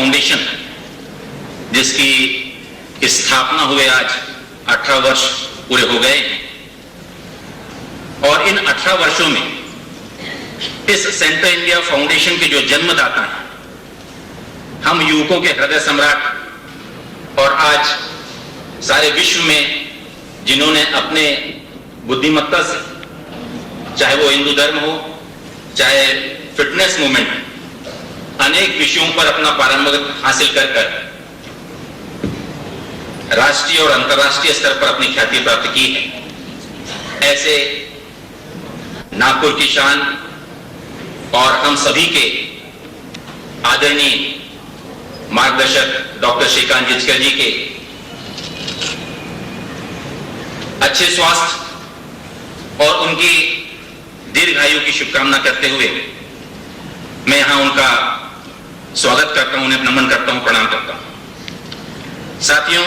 Foundation, जिसकी स्थापना हुए आज 18 वर्ष पूरे हो गए हैं, और इन 18 वर्षों में इस सेंट्रल इंडिया फाउंडेशन के जो जन्मदाता हैं, हम युवकों के हृदय सम्राट, और आज सारे विश्व में जिन्होंने अपने बुद्धिमत्ता से, चाहे वो हिंदू धर्म हो, चाहे फिटनेस मूवमेंट, अनेक विषयों पर अपना पारंगत हासिल कर राष्ट्रीय और अंतर्राष्ट्रीय स्तर पर अपनी ख्याति प्राप्त की है, ऐसे नागपुर की शान और हम सभी के आदरणीय मार्गदर्शक डॉक्टर श्रीकांत जिचकर जी के अच्छे स्वास्थ्य और उनकी दीर्घायु की शुभकामना करते हुए मैं यहां उनका स्वागत करता हूं, उन्हें नमन करता हूं, प्रणाम करता हूं। साथियों,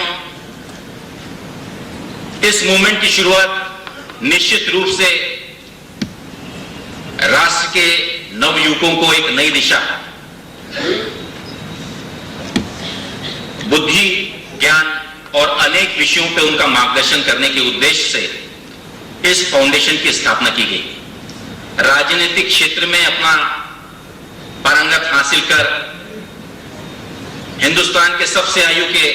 इस मूवमेंट की शुरुआत निश्चित रूप से राष्ट्र के नवयुवकों को एक नई दिशा, बुद्धि, ज्ञान और अनेक विषयों पर उनका मार्गदर्शन करने के उद्देश्य से इस फाउंडेशन की स्थापना की गई। राजनीतिक क्षेत्र में अपना पारंगत हासिल कर हिंदुस्तान के सबसे आयु के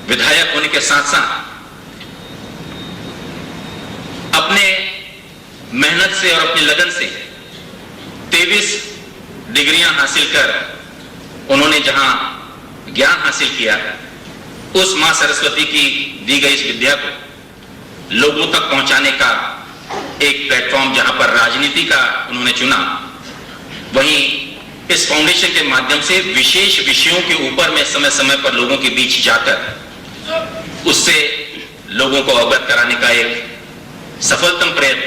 विधायक होने के साथ साथ अपने मेहनत से और अपनी लगन से 23 डिग्रियां हासिल कर उन्होंने जहां ज्ञान हासिल किया, उस मां सरस्वती की दी गई इस विद्या को लोगों तक पहुंचाने का एक प्लेटफॉर्म जहां पर राजनीति का उन्होंने चुना, वहीं इस फाउंडेशन के माध्यम से विशेष विषयों के ऊपर में समय समय पर लोगों के बीच जाकर उससे लोगों को अवगत कराने का एक सफलतम प्रयत्न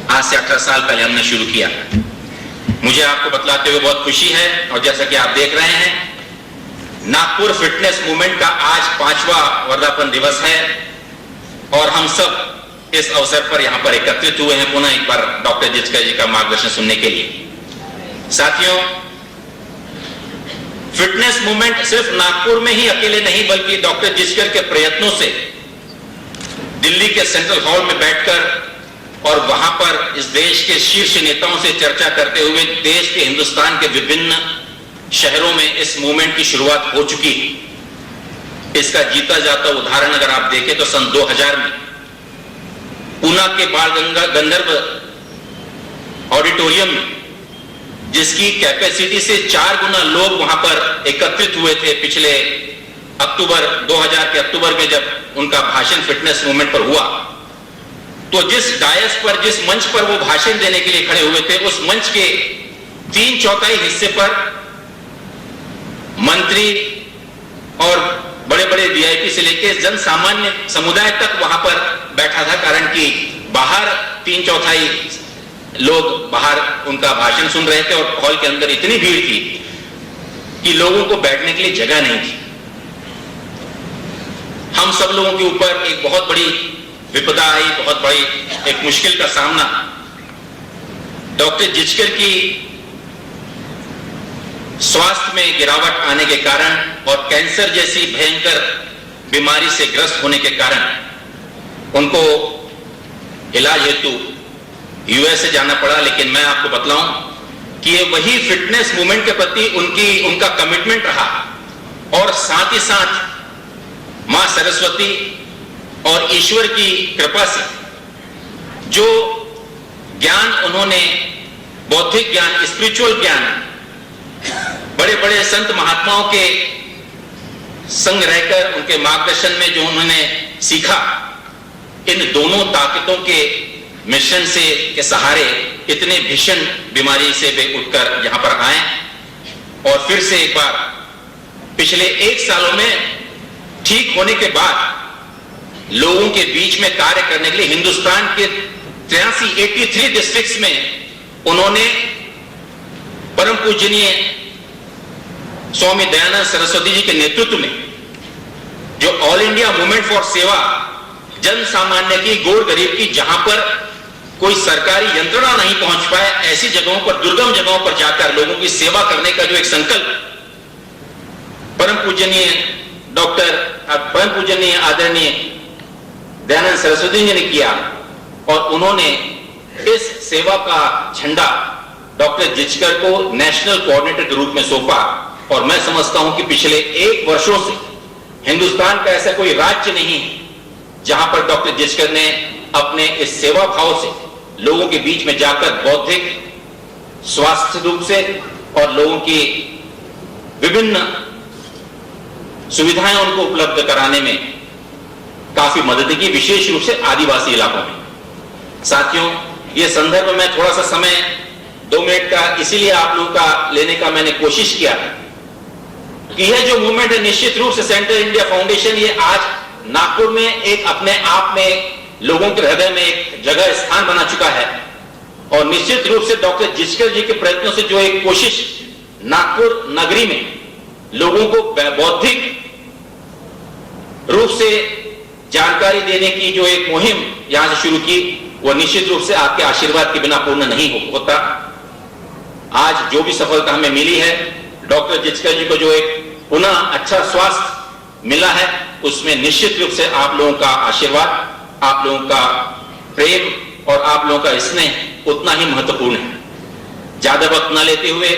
आज से 18 साल पहले हमने शुरू किया। मुझे आपको बतलाते हुए बहुत खुशी है, और जैसा कि आप देख रहे हैं, नागपुर फिटनेस मूवमेंट का आज 5वां वर्धापन दिवस है और हम सब इस अवसर पर यहां पर एकत्रित हुए हैं पुनः एक बार डॉक्टर जिचकर जी का मार्गदर्शन सुनने के लिए। साथियों, फिटनेस मूवमेंट सिर्फ नागपुर में ही अकेले नहीं, बल्कि डॉक्टर जिचकर के प्रयत्नों से दिल्ली के सेंट्रल हॉल में बैठकर और वहां पर इस देश के शीर्ष नेताओं से चर्चा करते हुए देश के, हिंदुस्तान के विभिन्न शहरों में इस मूवमेंट की शुरुआत हो चुकी है। इसका जीता जाता उदाहरण अगर आप देखें तो सन 2000 में पूना के बाल गंधर्व ऑडिटोरियम में, जिसकी कैपेसिटी से 4 गुना लोग वहां पर एकत्रित हुए थे पिछले अक्टूबर 2000 के अक्टूबर में जब उनका भाषण फिटनेस मूवमेंट पर हुआ, तो जिस डायस पर, जिस मंच पर वो भाषण देने के लिए खड़े हुए थे, उस मंच के 3/4 हिस्से पर मंत्री और बड़े बड़े वीआईपी से लेकर जन सामान्य समुदाय तक वहां पर बैठा था, कारण कि बाहर 3/4 लोग बाहर उनका भाषण सुन रहे थे और हॉल के अंदर इतनी भीड़ थी कि लोगों को बैठने के लिए जगह नहीं थी। हम सब लोगों के ऊपर एक बहुत बड़ी विपदा आई, बहुत बड़ी एक मुश्किल का सामना डॉक्टर जिचकर की स्वास्थ्य में गिरावट आने के कारण और कैंसर जैसी भयंकर बीमारी से ग्रस्त होने के कारण उनको इलाज हेतु यूएस से जाना पड़ा। लेकिन मैं आपको बतलाऊं कि ये वही फिटनेस मूवमेंट के प्रति उनका कमिटमेंट रहा, और साथ ही साथ मां सरस्वती और ईश्वर की कृपा से जो ज्ञान उन्होंने, बौद्धिक ज्ञान, स्पिरिचुअल ज्ञान, बड़े बड़े संत महात्माओं के संग रहकर उनके मार्गदर्शन में जो उन्होंने सीखा, इन दोनों ताकतों के मिश्रण से के सहारे इतने भीषण बीमारी से वे उठकर यहां पर आए और फिर से एक बार पिछले 1 सालों में ठीक होने के बाद लोगों के बीच में कार्य करने के लिए हिंदुस्तान के 83 डिस्ट्रिक्ट्स में उन्होंने परम पूजनीय स्वामी दयानंद सरस्वती जी के नेतृत्व में जो ऑल इंडिया मूवमेंट फॉर सेवा, जन सामान्य की, गोर गरीब की, जहां पर कोई सरकारी यंत्रणा नहीं पहुंच पाए, ऐसी जगहों पर, दुर्गम जगहों पर जाकर लोगों की सेवा करने का जो एक संकल्प परम पूजनीय आदरणीय दयानंद सरस्वती जी ने किया, और उन्होंने इस सेवा का झंडा डॉक्टर जिचकर को नेशनल कोऑर्डिनेटर के रूप में सौंपा। और मैं समझता हूं कि पिछले 1 वर्षों से हिंदुस्तान का ऐसा कोई राज्य नहीं जहां पर डॉक्टर जिचकर ने अपने इस सेवा भाव से लोगों के बीच में जाकर बौद्धिक, स्वास्थ्य रूप से और लोगों की विभिन्न सुविधाएं उनको उपलब्ध कराने में काफी मदद की, विशेष रूप से आदिवासी इलाकों में। साथियों, यह संदर्भ में थोड़ा सा समय 2 मिनट का इसीलिए आप लोगों का लेने का मैंने कोशिश किया कि यह जो मूवमेंट है, निश्चित रूप से सेंट्रल इंडिया फाउंडेशन ये आज नागपुर में एक अपने आप में लोगों के हृदय में एक जगह, स्थान बना चुका है। और निश्चित रूप से डॉक्टर जिचकर जी के प्रयत्नों से जो एक कोशिश नागपुर नगरी में लोगों को बौद्धिक रूप से जानकारी देने की जो एक मुहिम यहां से शुरू की, वो निश्चित रूप से आपके आशीर्वाद के बिना पूर्ण नहीं होता। आज जो भी सफलता हमें मिली है, डॉक्टर जिचकर जी को जो एक पुनः अच्छा स्वास्थ्य मिला है, उसमें निश्चित रूप से आप लोगों का आशीर्वाद, आप लोगों का प्रेम और आप लोगों का स्नेह उतना ही महत्वपूर्ण है। ज्यादा वक्त न लेते हुए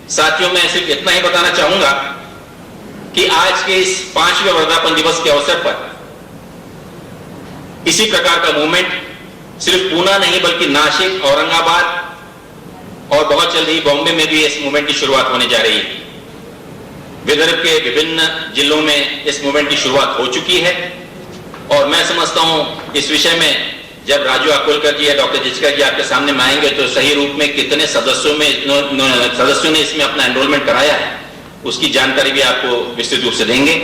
साथियों, मैं सिर्फ इतना ही बताना चाहूंगा कि आज के इस 5वें वर्धापन दिवस के अवसर पर इसी प्रकार का मूवमेंट सिर्फ पूना नहीं बल्कि नासिक, औरंगाबाद और बहुत जल्द ही बॉम्बे में भी इस मूवमेंट की शुरुआत होने जा रही है। विदर्भ के विभिन्न जिलों में इस मूवमेंट की शुरुआत हो चुकी है। और मैं समझता हूं इस विषय में जब राजू अकोलकर जी या डॉक्टर जिचकर जी आपके सामने में आएंगे तो सही रूप में कितने सदस्यों ने इसमें अपना एनरोलमेंट कराया है, उसकी जानकारी भी आपको विस्तृत रूप से देंगे।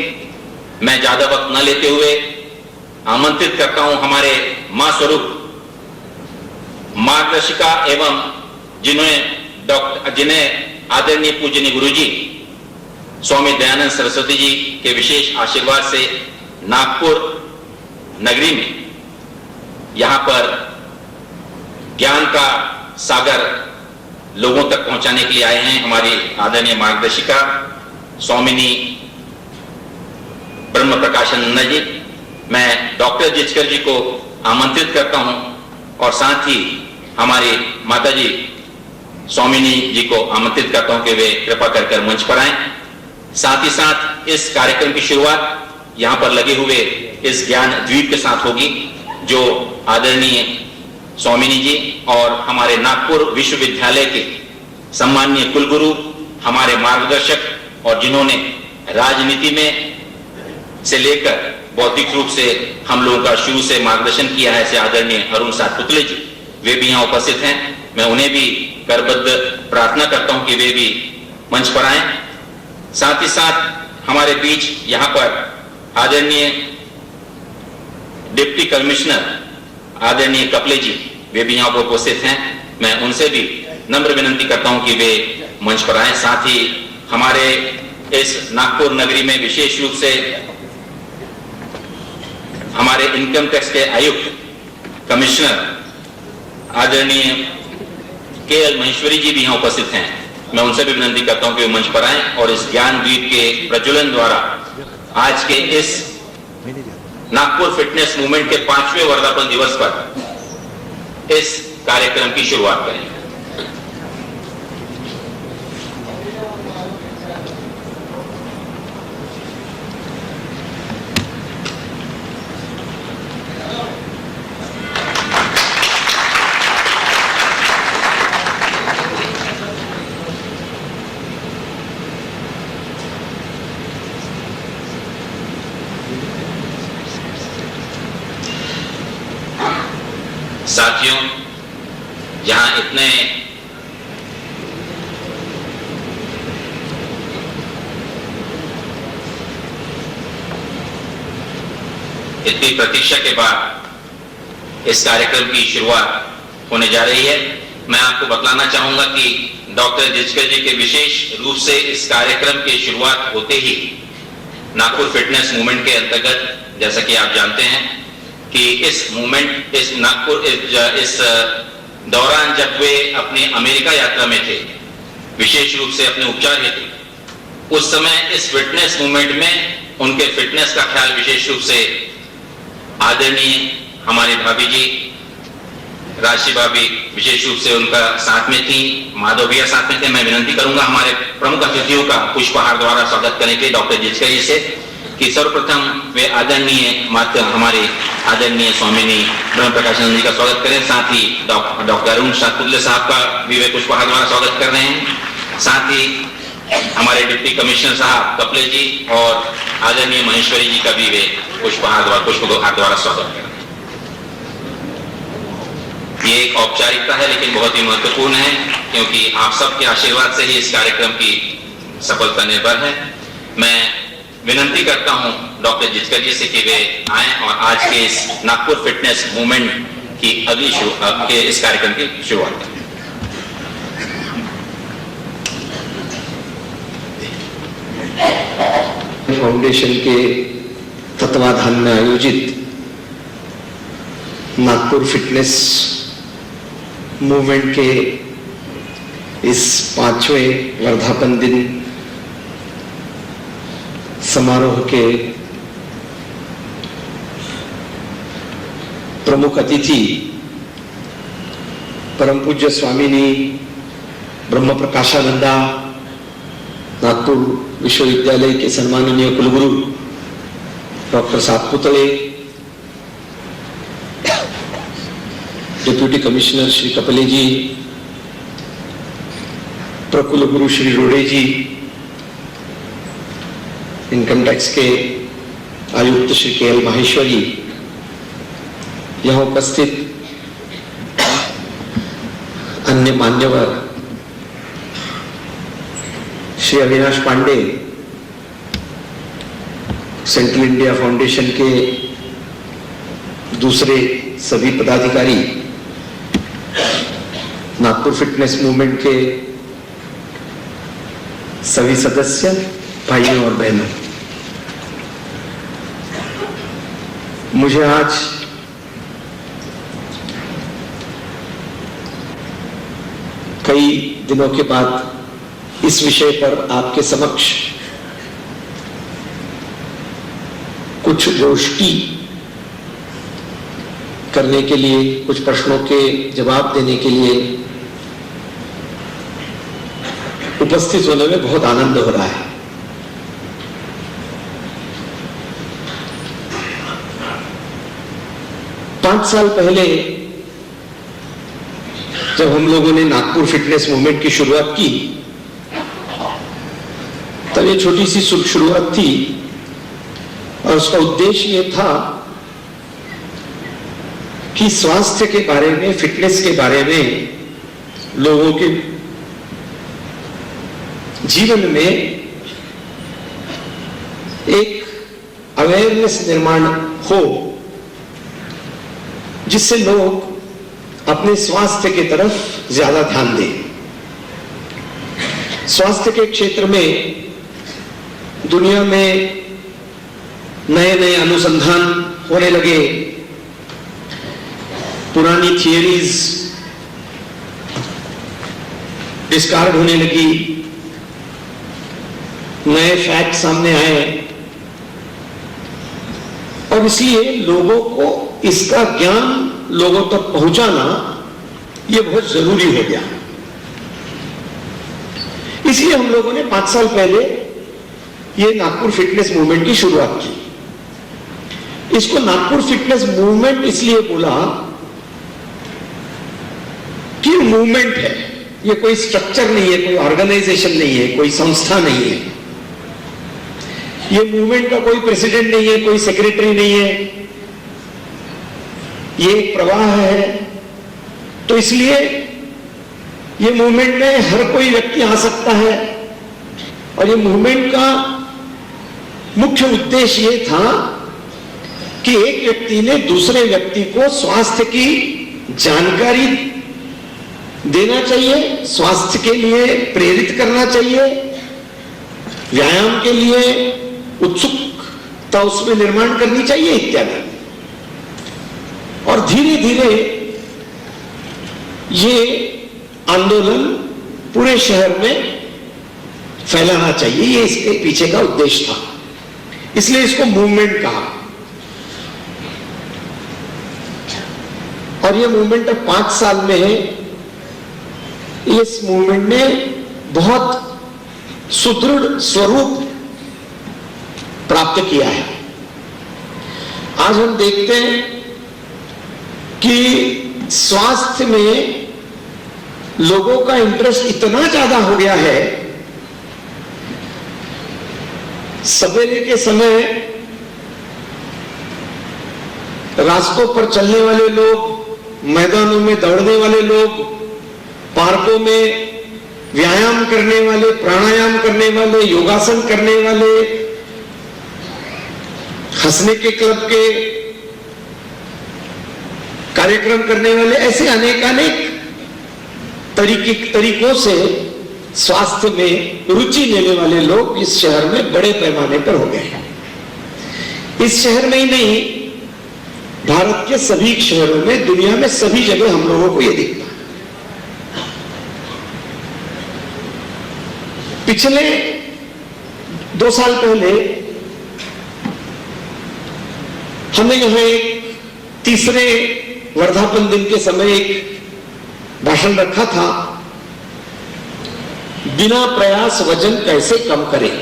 मैं ज्यादा वक्त न लेते हुए आमंत्रित करता हूं हमारे मां स्वरूप मार्गदर्शिका एवं जिन्हें आदरणीय पूजनीय गुरुजी स्वामी दयानंद सरस्वती जी के विशेष आशीर्वाद से नागपुर नगरी में यहां पर ज्ञान का सागर लोगों तक पहुंचाने के लिए आए हैं। हमारी आदरणीय मार्गदर्शिका स्वामिनी ब्रह्म प्रकाशानंद जी, मैं डॉक्टर जिचकर जी को आमंत्रित करता हूं और साथ ही हमारी माता जी स्वामिनी जी को आमंत्रित करता हूं कि वे कृपा कर मंच पर आएं। साथ ही साथ इस कार्यक्रम की शुरुआत यहां पर लगे हुए इस ज्ञान द्वीप के साथ होगी, जो आदरणीय स्वामिनी जी और हमारे नागपुर विश्वविद्यालय के सम्माननीय कुलगुरु, हमारे मार्गदर्शक और जिन्होंने राजनीति में से लेकर बौद्धिक रूप से हम लोगों का शुरू से मार्गदर्शन किया है, ऐसे आदरणीय अरुण सातपुतले जी, वे भी यहाँ उपस्थित हैं। मैं उन्हें भी करबद्ध प्रार्थना करता हूं कि वे भी मंच पर आएं। साथ ही साथ हमारे बीच यहाँ पर आदरणीय डिप्टी कमिश्नर आदरणीय कपले जी, वे भी यहाँ पर उपस्थित हैं। मैं उनसे भी नम्र विनंती करता हूं कि वे मंच पर आएं। साथ ही हमारे इस नागपुर नगरी में विशेष रूप से हमारे इनकम टैक्स के आयुक्त कमिश्नर आदरणीय KL महेश्वरी जी भी यहाँ उपस्थित हैं। मैं उनसे भी विनंती करता हूं कि वे मंच पर आएं और इस ज्ञान द्वीप के प्रज्वलन द्वारा आज के इस नागपुर फिटनेस मूवमेंट के 5वें वर्धापन दिवस पर इस कार्यक्रम की शुरुआत करें। साथियों, यहां इतने इतनी प्रतीक्षा के बाद इस कार्यक्रम की शुरुआत होने जा रही है। मैं आपको बतलाना चाहूंगा कि डॉक्टर जिचकर जी के विशेष रूप से इस कार्यक्रम की शुरुआत होते ही नागपुर फिटनेस मूवमेंट के अंतर्गत, जैसा कि आप जानते हैं, कि इस मूवमेंट, इस नागपुर, इस दौरान जब वे अपनी अमेरिका यात्रा में थे, विशेष रूप से अपने उपचार हेतु, उस समय इस फिटनेस मूवमेंट में उनके फिटनेस का ख्याल विशेष रूप से आदरणीय हमारी भाभी जी, राशि भाभी विशेष रूप से उनका साथ में थी, माधव भैया साथ में थे। मैं विनंती करूंगा हमारे प्रमुख अतिथियों का पुष्पहार द्वारा स्वागत करने के लिए डॉक्टर जिचकर जी से कि सर्वप्रथम वे आदरणीय हमारे आदरणीय स्वामिनी ब्रह्म प्रकाशानंद जी का स्वागत करें। साथ ही डॉक्टर अरुण शाहपुतले साहब का भी वे पुष्पहार द्वारा स्वागत कर रहे हैं। साथ ही हमारे डिप्टी कमिश्नर साहब कपले जी और आदरणीय महेश्वरी जी का भी वे पुष्पहार द्वारा स्वागत करें। ये एक औपचारिकता है लेकिन बहुत ही महत्वपूर्ण है, क्योंकि आप सबके आशीर्वाद से ही इस कार्यक्रम की सफलता निर्भर है। मैं विनंती करता हूं डॉक्टर जिचकर जी से कि वे आएं और आज के इस नागपुर फिटनेस मूवमेंट की इस कार्यक्रम की शुरुआत करें। फाउंडेशन के तत्वाधान में आयोजित नागपुर फिटनेस मूवमेंट के इस 5वें वर्धापन दिन समारोह के प्रमुख अतिथि परम पूज्य स्वामिनी ब्रह्म प्रकाशानंदा नागपुर विश्वविद्यालय के सम्माननीय कुलगुरु डॉक्टर सातपुतले, डिप्टी कमिश्नर श्री कपले जी, प्रकुलगुरु श्री रोड़े जी, इनकम टैक्स के आयुक्त श्री के.एल. माहेश्वरी, यहाँ उपस्थित अन्य मान्यवर Shri Avinash Pandey, Central India Foundation के दूसरे सभी पदाधिकारी, नागपुर फिटनेस मूवमेंट के सभी सदस्य, भाइयों और बहनों, मुझे आज कई दिनों के बाद इस विषय पर आपके समक्ष कुछ गोष्ठी करने के लिए, कुछ प्रश्नों के जवाब देने के लिए उपस्थित होने में बहुत आनंद हो रहा है। पांच साल पहले जब हम लोगों ने नागपुर फिटनेस मूवमेंट की शुरुआत की, तब ये छोटी सी शुरुआत थी और उसका उद्देश्य ये था कि स्वास्थ्य के बारे में, फिटनेस के बारे में लोगों के जीवन में एक अवेयरनेस निर्माण हो, जिससे लोग अपने स्वास्थ्य की तरफ ज्यादा ध्यान दें। स्वास्थ्य के क्षेत्र में दुनिया में नए नए अनुसंधान होने लगे, पुरानी थियरीज डिस्कार्ड होने लगी, नए फैक्ट सामने आए और इसलिए लोगों को इसका ज्ञान लोगों तक पहुंचाना यह बहुत जरूरी हो गया। इसलिए हम लोगों ने 5 साल पहले ये नागपुर फिटनेस मूवमेंट की शुरुआत की। इसको नागपुर फिटनेस मूवमेंट इसलिए बोला कि मूवमेंट है, ये कोई स्ट्रक्चर नहीं है, कोई ऑर्गेनाइजेशन नहीं है, कोई संस्था नहीं है, ये मूवमेंट का कोई प्रेसिडेंट नहीं है, कोई सेक्रेटरी नहीं है, ये एक प्रवाह है। तो इसलिए ये मूवमेंट में हर कोई व्यक्ति आ सकता है और ये मूवमेंट का मुख्य उद्देश्य ये था कि एक व्यक्ति ने दूसरे व्यक्ति को स्वास्थ्य की जानकारी देना चाहिए, स्वास्थ्य के लिए प्रेरित करना चाहिए, व्यायाम के लिए उत्सुकता उसमें निर्माण करनी चाहिए इत्यादि। और धीरे धीरे ये आंदोलन पूरे शहर में फैलाना चाहिए, ये इसके पीछे का उद्देश्य था, इसलिए इसको मूवमेंट कहा। और ये मूवमेंट अब 5 साल में है। इस मूवमेंट ने बहुत सुदृढ़ स्वरूप प्राप्त किया है। आज हम देखते हैं कि स्वास्थ्य में लोगों का इंटरेस्ट इतना ज्यादा हो गया है। सवेरे के समय रास्तों पर चलने वाले लोग, मैदानों में दौड़ने वाले लोग, पार्कों में व्यायाम करने वाले, प्राणायाम करने वाले, योगासन करने वाले, हंसने के क्लब के कार्यक्रम करने वाले, ऐसे अनेक तरीकों से स्वास्थ्य में रुचि लेने वाले लोग इस शहर में बड़े पैमाने पर हो गए हैं। इस शहर में ही नहीं, भारत के सभी शहरों में, दुनिया में सभी जगह हम लोगों को यह दिखता है। पिछले 2 साल पहले हमने यहां एक तीसरे वर्धापन दिन के समय एक भाषण रखा था, बिना प्रयास वजन कैसे कम करें।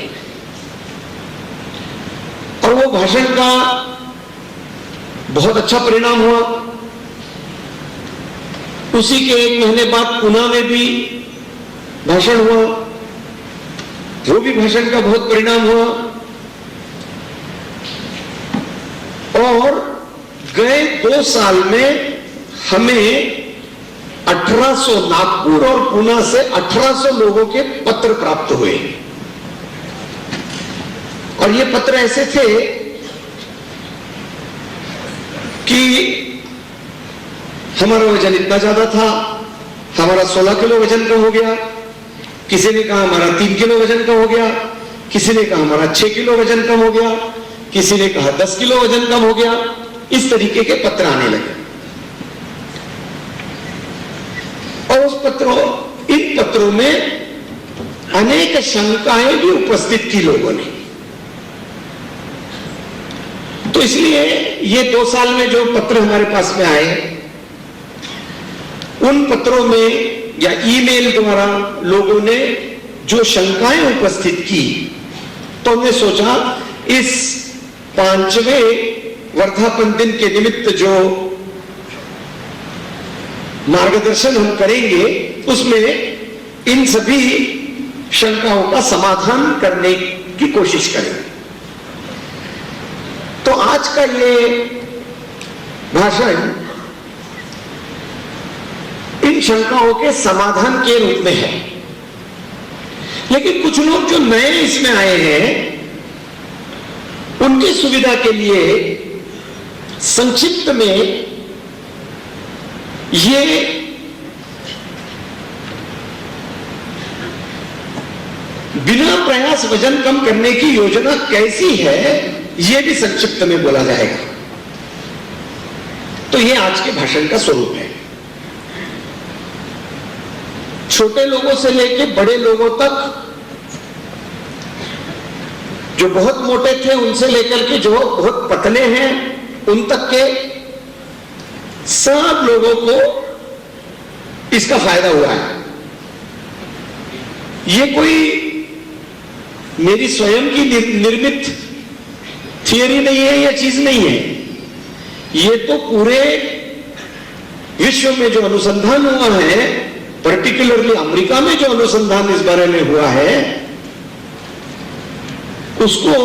और वो भाषण का बहुत अच्छा परिणाम हुआ। उसी के 1 महीने बाद पुणे में भी भाषण हुआ, वो भी भाषण का बहुत परिणाम हुआ। और गए 2 साल में हमें 1800 नागपुर और पुणे से 1800 लोगों के पत्र प्राप्त हुए। और ये पत्र ऐसे थे कि हमारा वजन इतना ज्यादा था, हमारा 16 किलो वजन कम हो गया, किसी ने कहा हमारा 3 किलो वजन कम हो गया, किसी ने कहा हमारा 6 किलो वजन कम हो गया, किसी ने कहा 10 किलो वजन कम हो गया। इस तरीके के पत्र आने लगे। और इन पत्रों में अनेक शंकाएं भी उपस्थित की लोगों ने। तो इसलिए ये 2 साल में जो पत्र हमारे पास में आए, उन पत्रों में या ईमेल द्वारा लोगों ने जो शंकाएं उपस्थित की, तो हमने सोचा इस 5वें वर्धापन दिन के निमित्त जो मार्गदर्शन हम करेंगे, उसमें इन सभी शंकाओं का समाधान करने की कोशिश करेंगे। तो आज का ये भाषण इन शंकाओं के समाधान के रूप में है। लेकिन कुछ लोग जो नए इसमें आए हैं, उनकी सुविधा के लिए संक्षिप्त में ये बिना प्रयास वजन कम करने की योजना कैसी है, यह भी संक्षिप्त में बोला जाएगा। तो यह आज के भाषण का स्वरूप है। छोटे लोगों से लेकर बड़े लोगों तक, जो बहुत मोटे थे उनसे लेकर के जो बहुत पतले हैं उन तक के सब लोगों को इसका फायदा हुआ है। ये कोई मेरी स्वयं की निर्मित थियरी नहीं है, यह चीज नहीं है। ये तो पूरे विश्व में जो अनुसंधान हुआ है, पर्टिकुलरली अमेरिका में जो अनुसंधान इस बारे में हुआ है, उसको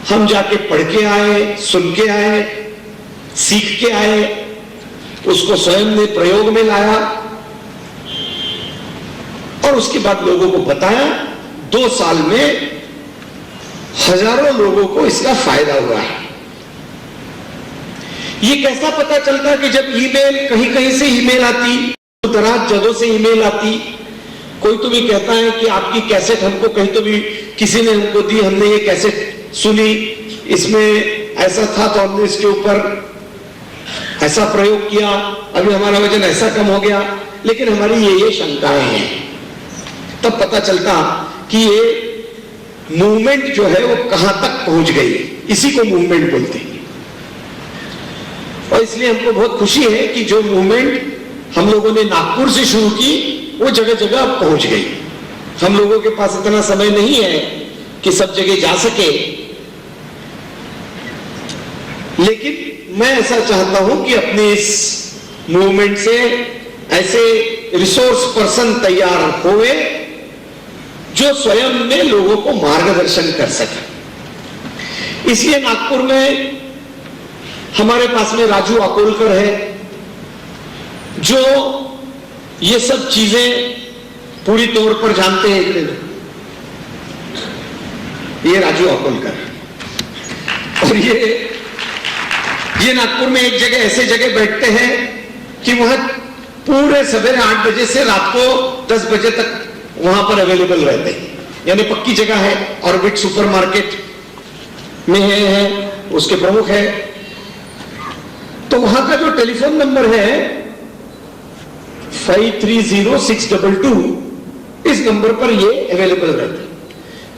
हम जाके पढ़ के आए, सुन के आए, सीख के आए, उसको स्वयं ने प्रयोग में लाया और उसके बाद लोगों को बताया। 2 साल में हजारों लोगों को इसका फायदा हुआ है। ये कैसा पता चलता कि जब ईमेल कहीं कहीं से ईमेल आती, दराज जगहों से ईमेल आती, कोई तो भी कहता है कि आपकी कैसेट हमको कहीं तो भी किसी ने हमको दी, हमने ये कैसेट सुनी, इसमें ऐसा था तो हमने इसके ऊपर ऐसा प्रयोग किया, अभी हमारा वजन ऐसा कम हो गया, लेकिन हमारी ये शंकाएं हैं। तब पता चलता कि ये मूवमेंट जो है वो कहां तक पहुंच गई, इसी को मूवमेंट बोलते हैं। और इसलिए हमको बहुत खुशी है कि जो मूवमेंट हम लोगों ने नागपुर से शुरू की वो जगह जगह अब पहुंच गई। हम लोगों के पास इतना समय नहीं है कि सब जगह जा सके, लेकिन मैं ऐसा चाहता हूं कि अपने इस मूवमेंट से ऐसे रिसोर्स पर्सन तैयार हुए जो स्वयं में लोगों को मार्गदर्शन कर सके। इसलिए नागपुर में हमारे पास में राजू अकोलकर है, जो ये सब चीजें पूरी तौर पर जानते हैं। ये राजू अकोलकर, और ये नागपुर में एक जगह ऐसे जगह बैठते हैं कि वहां पूरे सवेरे 8 बजे से रात को 10 बजे तक वहां पर अवेलेबल रहते हैं। यानी पक्की जगह है, ऑर्बिट सुपरमार्केट में है, उसके प्रमुख है। तो वहां का जो टेलीफोन नंबर है 530622, इस नंबर पर ये अवेलेबल रहते हैं।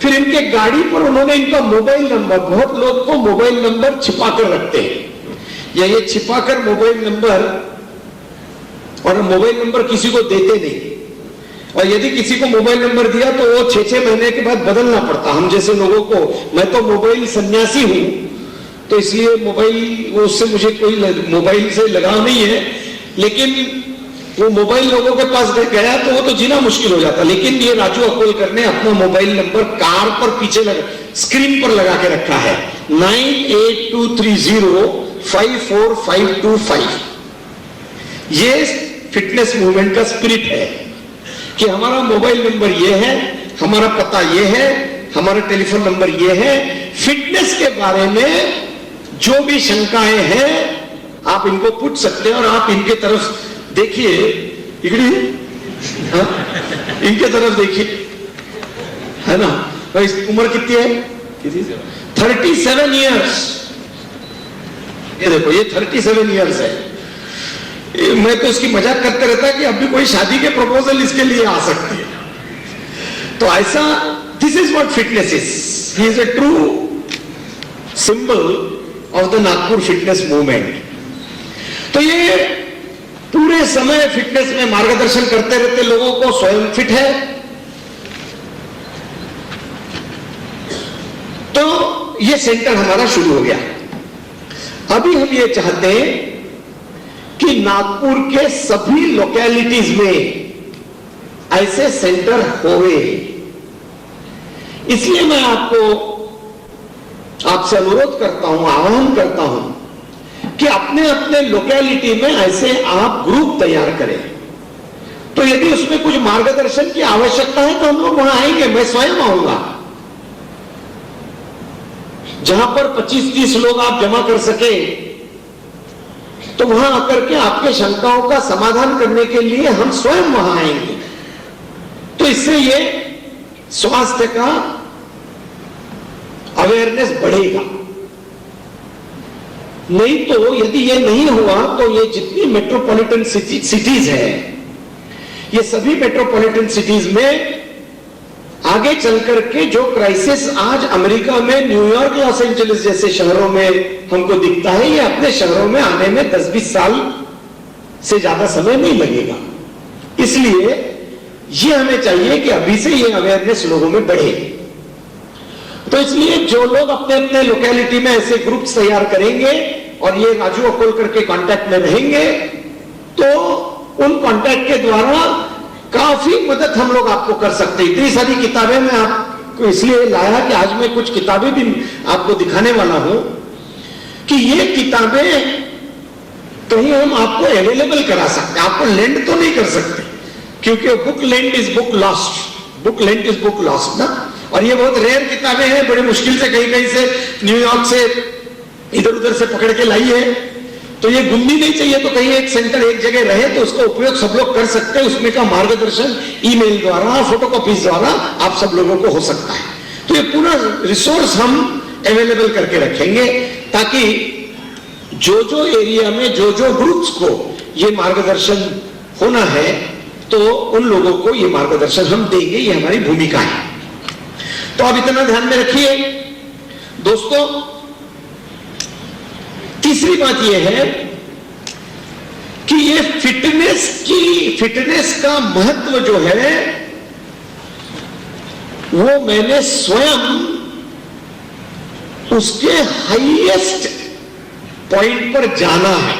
फिर इनके गाड़ी पर उन्होंने इनका मोबाइल नंबर, बहुत लोग को मोबाइल नंबर छिपा कर रखते हैं, या ये छिपाकर मोबाइल नंबर, और मोबाइल नंबर किसी को देते नहीं, और यदि किसी को मोबाइल नंबर दिया तो वो 6-6 महीने के बाद बदलना पड़ता। हम जैसे लोगों को, मैं तो मोबाइल सन्यासी हूं, तो इसलिए मोबाइल, उससे मुझे कोई मोबाइल से लगाव नहीं है, लेकिन वो मोबाइल लोगों के पास गया तो वो तो जीना मुश्किल हो जाता। लेकिन ये राजू अकोलकर ने अपना मोबाइल नंबर कार पर पीछे स्क्रीन पर लगा के रखा है, 9823054525। ये फिटनेस मूवमेंट का स्पिरिट है कि हमारा मोबाइल नंबर ये है, हमारा पता ये है, हमारा टेलीफोन नंबर ये है। फिटनेस के बारे में जो भी शंकाएं हैं आप इनको पूछ सकते हैं, और आप इनके तरफ देखिए, इनके तरफ देखिए, है ना। भाई उम्र कितनी है? 37 इयर्स। ये देखो, ये 37 इयर्स है। मैं तो इसकी मजाक करते रहता कि अभी कोई शादी के प्रपोजल इसके लिए आ सकती है। तो ऐसा, this is what fitness is. He is a true symbol of the Nagpur fitness movement. तो ये पूरे समय फिटनेस में मार्गदर्शन करते रहते लोगों को, स्वयं फिट है। तो ये सेंटर हमारा शुरू हो गया। अभी हम ये चाहते हैं कि नागपुर के सभी लोकेलिटीज में ऐसे सेंटर होवे। इसलिए मैं आपसे अनुरोध करता हूं, आह्वान करता हूं कि अपने अपने लोकेलिटी में ऐसे आप ग्रुप तैयार करें। तो यदि उसमें कुछ मार्गदर्शन की आवश्यकता है तो हम लोग वहां आएंगे, मैं स्वयं आऊंगा। जहां पर 25-30 लोग आप जमा कर सके, तो वहां आकर के आपके शंकाओं का समाधान करने के लिए हम स्वयं वहां आएंगे। तो इससे ये स्वास्थ्य का अवेयरनेस बढ़ेगा। नहीं तो यदि ये नहीं हुआ तो ये जितनी मेट्रोपॉलिटन सिटीज है, ये सभी मेट्रोपॉलिटन सिटीज में आगे चल करके जो क्राइसिस आज अमेरिका में न्यूयॉर्क, लॉस एंजलिस जैसे शहरों में हमको दिखता है, ये अपने शहरों में आने में 10-20 साल से ज्यादा समय नहीं लगेगा। इसलिए ये हमें चाहिए कि अभी से ये अवेयरनेस लोगों में बढ़े। तो इसलिए जो लोग अपने अपने लोकेलिटी में ऐसे ग्रुप्स तैयार करेंगे और ये राजू अकोलकर के कांटेक्ट में रहेंगे, तो उन कांटेक्ट के द्वारा काफी मदद हम लोग आपको कर सकते हैं। इतनी सारी किताबें मैं आपको इसलिए लाया कि आज मैं कुछ किताबें भी आपको दिखाने वाला हूं कि ये किताबें कहीं हम आपको अवेलेबल करा सकते हैं। आपको लेंड तो नहीं कर सकते, क्योंकि book lend is book lost, book lend is book lost ना। और ये बहुत रेयर किताबें हैं, बड़ी मुश्किल से कहीं कहीं से न्यूयॉर्क से इधर उधर से पकड़ के लाई है। तो ये गुमनी नहीं चाहिए, तो कहीं एक सेंटर एक जगह रहे तो उसका उपयोग सब लोग कर सकते हैं। उसमें का मार्गदर्शन ईमेल द्वारा, फोटोकॉपीज द्वारा आप सब लोगों को हो सकता है। तो ये पूरा रिसोर्स हम अवेलेबल करके रखेंगे, ताकि जो एरिया में जो ग्रुप्स को ये मार्गदर्शन होना है, तो उन लोगों को ये मार्गदर्शन हम देंगे, ये हमारी भूमिका है। तो आप इतना ध्यान में रखिए दोस्तों। तीसरी बात यह है कि ये फिटनेस का महत्व जो है वो मैंने स्वयं उसके हाईएस्ट पॉइंट पर जाना है।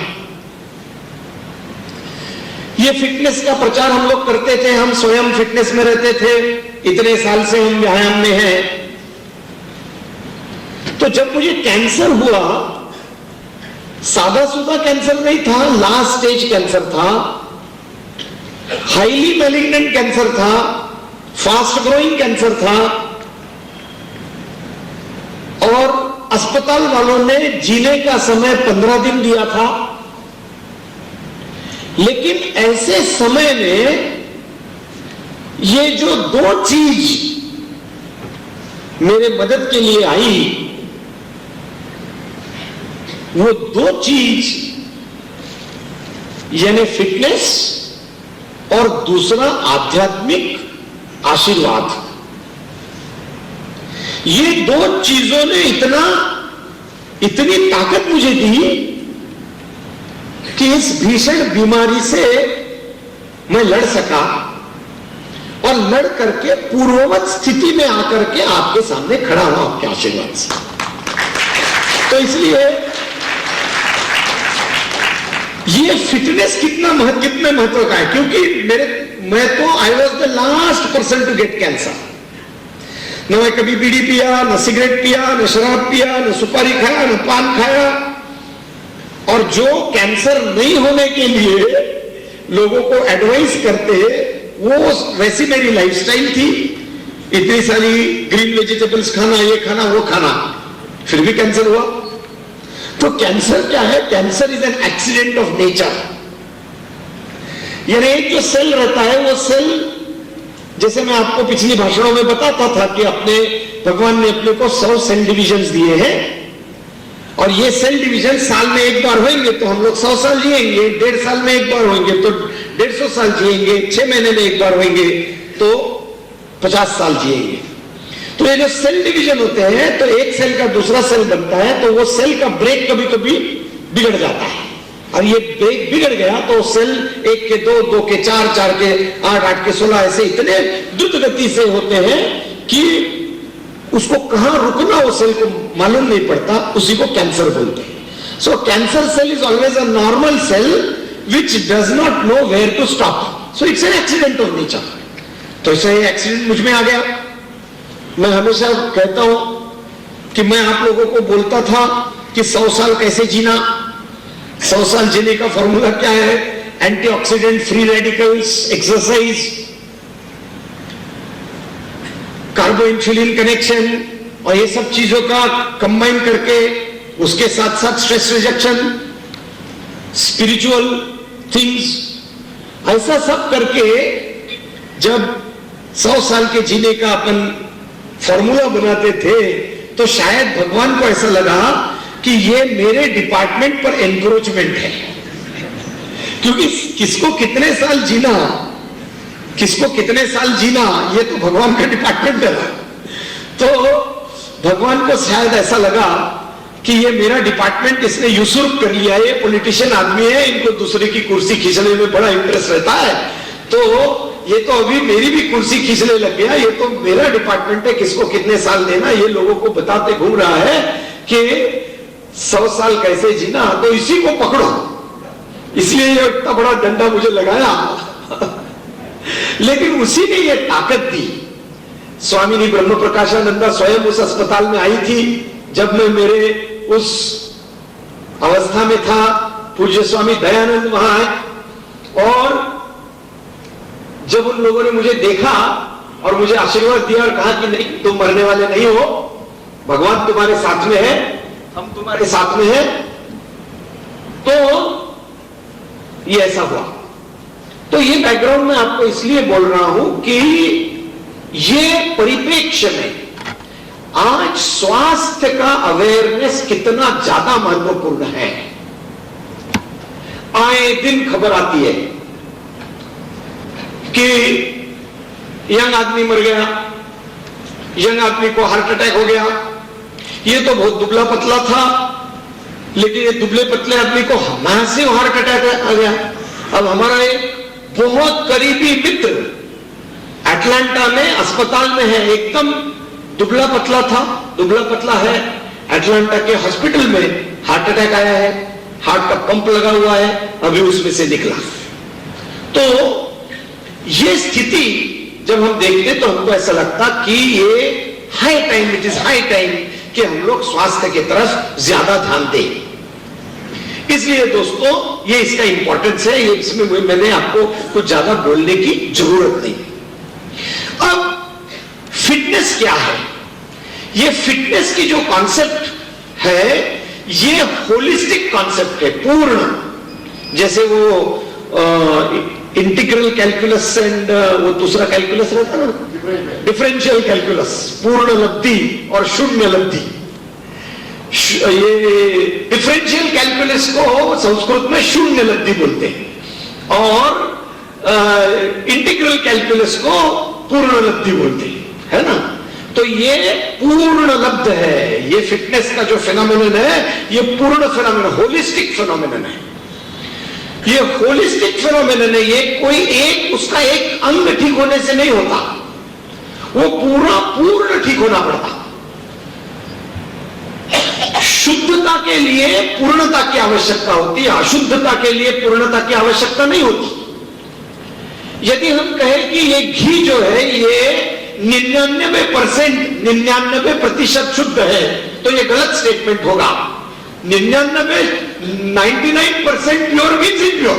ये फिटनेस का प्रचार हम लोग करते थे, हम स्वयं फिटनेस में रहते थे, इतने साल से हम व्यायाम में हैं। तो जब मुझे कैंसर हुआ, सादा सुदा कैंसर नहीं था, लास्ट स्टेज कैंसर था, हाईली मैलिग्नेंट कैंसर था, फास्ट ग्रोइंग कैंसर था, और अस्पताल वालों ने जीने का समय 15 दिन दिया था। लेकिन ऐसे समय में ये जो दो चीज मेरे मदद के लिए आई, वो दो चीज यानी फिटनेस और दूसरा आध्यात्मिक आशीर्वाद, ये दो चीजों ने इतनी ताकत मुझे दी कि इस भीषण बीमारी से मैं लड़ सका, और लड़ करके पूर्ववत स्थिति में आकर के आपके सामने खड़ा हुआ आपके आशीर्वाद से। तो इसलिए ये फिटनेस कितने महत्व का है, क्योंकि मैं तो I was the last person to get cancer. न मैं कभी बीड़ी पिया, न सिगरेट पिया, न शराब पिया, न सुपारी खाया, न पान खाया। और जो कैंसर नहीं होने के लिए लोगों को एडवाइस करते, वो वैसी मेरी लाइफस्टाइल थी। इतनी सारी ग्रीन वेजिटेबल्स खाना, ये खाना, वो खाना, फिर भी कैंसर हुआ। तो कैंसर क्या है? Cancer is an accident of nature. यानी एक जो सेल रहता है, वो सेल, जैसे मैं आपको पिछली भाषणों में बताता था कि भगवान ने अपने को 100 सेल डिविजन्स दिए हैं, और ये सेल डिवीजन साल में एक बार होंगे तो हम लोग 100 साल जिएंगे, 1.5 साल में एक बार होंगे तो 150 साल जिएंगे, 6 महीने में एक बार होंगे तो 50 साल जिएंगे। तो ये जो सेल डिवीजन होते हैं, तो एक सेल का दूसरा सेल बनता है, तो वो सेल का ब्रेक कभी कभी बिगड़ जाता है, और ये ब्रेक बिगड़ गया तो सेल 1 के 2, 2 के 4, 4 के 8, 8 के 16 ऐसे इतने द्रुत गति से होते हैं कि उसको कहां रुकना वो सेल को मालूम नहीं पड़ता, उसी को कैंसर बोलते हैं। So cancer cell is always a normal cell which does not know where to stop. So it's an accident of nature. तो ऐसा एक्सीडेंट मुझ में आ गया। मैं हमेशा कहता हूं कि मैं आप लोगों को बोलता था कि 100 साल कैसे जीना, 100 साल जीने का फॉर्मूला क्या है, antioxidant, free radicals, exercise, कार्बो insulin connection, और ये सब चीजों का कंबाइन करके, उसके साथ साथ स्ट्रेस रिडक्शन, स्पिरिचुअल थिंग्स, ऐसा सब करके जब 100 साल के जीने का अपन फॉर्मूला बनाते थे, तो शायद भगवान को ऐसा लगा कि ये मेरे डिपार्टमेंट पर एनक्रोचमेंट है, क्योंकि किसको कितने साल जीना, किसको कितने साल जीना, ये तो भगवान का डिपार्टमेंट है। तो भगवान को शायद ऐसा लगा कि ये मेरा डिपार्टमेंट इसने यूसुर्प कर लिया, ये पॉलिटिशियन आदमी है, इनको दूसरे की कुर्सी खींचने में बड़ा इंटरेस्ट रहता है, तो ये तो अभी मेरी भी कुर्सी खींचने लग गया, ये तो मेरा डिपार्टमेंट है, किसको कितने साल देना, ये लोगों को बताते घूम रहा है कि 100 साल कैसे जीना, तो इसी को पकड़ो। इसलिए ये इतना बड़ा डंडा मुझे लगाया। लेकिन उसी ने ये ताकत दी। स्वामी ब्रह्म प्रकाशानंदा स्वयं उस अस्पताल में आई थी जब मैं मेरे उस अवस्था में था। पूज्य स्वामी दयानंद वहां आए, और जब उन लोगों ने मुझे देखा और मुझे आशीर्वाद दिया और कहा कि नहीं, तुम मरने वाले नहीं हो, भगवान तुम्हारे साथ में है, हम तुम्हारे साथ में हैं, तो ये ऐसा हुआ। तो ये बैकग्राउंड मैं आपको इसलिए बोल रहा हूं कि ये परिप्रेक्ष्य में आज स्वास्थ्य का अवेयरनेस कितना ज्यादा महत्वपूर्ण है। आए दिन खबर आती है कि यंग आदमी मर गया, यंग आदमी को हार्ट अटैक हो गया, ये तो बहुत दुबला पतला था, लेकिन ये दुबले पतले आदमी को मैसिव हार्ट अटैक आ गया। अब हमारा एक बहुत करीबी मित्र अटलांटा में अस्पताल में है, एकदम दुबला पतला था, दुबला पतला है, अटलांटा के हॉस्पिटल में हार्ट अटैक आया है, हार्ट का पंप लगा हुआ है, अभी उसमें से निकला। तो ये स्थिति जब हम देखते तो हमको ऐसा लगता कि ये high time, it is high time कि हम लोग स्वास्थ्य की तरफ ज्यादा ध्यान दें। इसलिए दोस्तों ये इसका इंपॉर्टेंस है, ये इसमें मैंने आपको कुछ ज्यादा बोलने की जरूरत नहीं। अब फिटनेस क्या है? ये फिटनेस की जो कॉन्सेप्ट है ये होलिस्टिक कॉन्सेप्ट है, पूर्ण। जैसे वो इंटीग्रल कैलकुलस एंड वो दूसरा कैलकुलस रहता ना, डिफरेंशियल कैलकुलस, पूर्ण लब्धि और शून्य लब्धि। ये डिफरेंशियल कैलकुलस को संस्कृत में शून्य लब्धि बोलते हैं और इंटीग्रल कैलकुलस को पूर्ण लब्धि बोलते हैं, है ना। तो ये पूर्ण लब्ध है, ये फिटनेस का जो फिनोमेनन है ये पूर्ण फिनोमेनन, होलिस्टिक फिनोमेनन है। ये होलिस्टिक फिनोमेनन है, ये कोई एक उसका एक अंग ठीक होने से नहीं होता, वो पूरा पूर्ण ठीक होना पड़ता। शुद्धता के लिए पूर्णता की आवश्यकता होती है, अशुद्धता के लिए पूर्णता की आवश्यकता नहीं होती। यदि हम कहें कि ये घी जो है ये 99% शुद्ध है तो ये गलत स्टेटमेंट होगा। 99% pure means impure,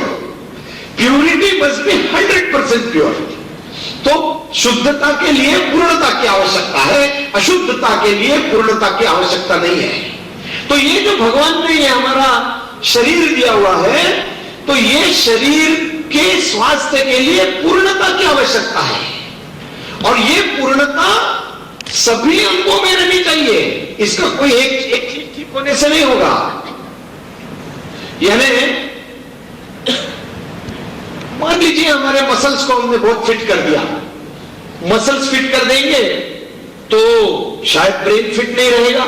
purity must be 100% pure. तो शुद्धता के लिए पूर्णता की आवश्यकता है, अशुद्धता के लिए पूर्णता की आवश्यकता नहीं है। तो ये जो भगवान ने ये हमारा शरीर दिया हुआ है, तो ये शरीर के स्वास्थ्य के लिए पूर्णता की आवश्यकता है और ये पूर्णता सभी अंगों में रहनी चाहिए। इसका कोई एक ठीक होने से नहीं होगा। यानी मान लीजिए हमारे मसल्स को हमने बहुत फिट कर दिया, मसल्स फिट कर देंगे तो शायद ब्रेन फिट नहीं रहेगा।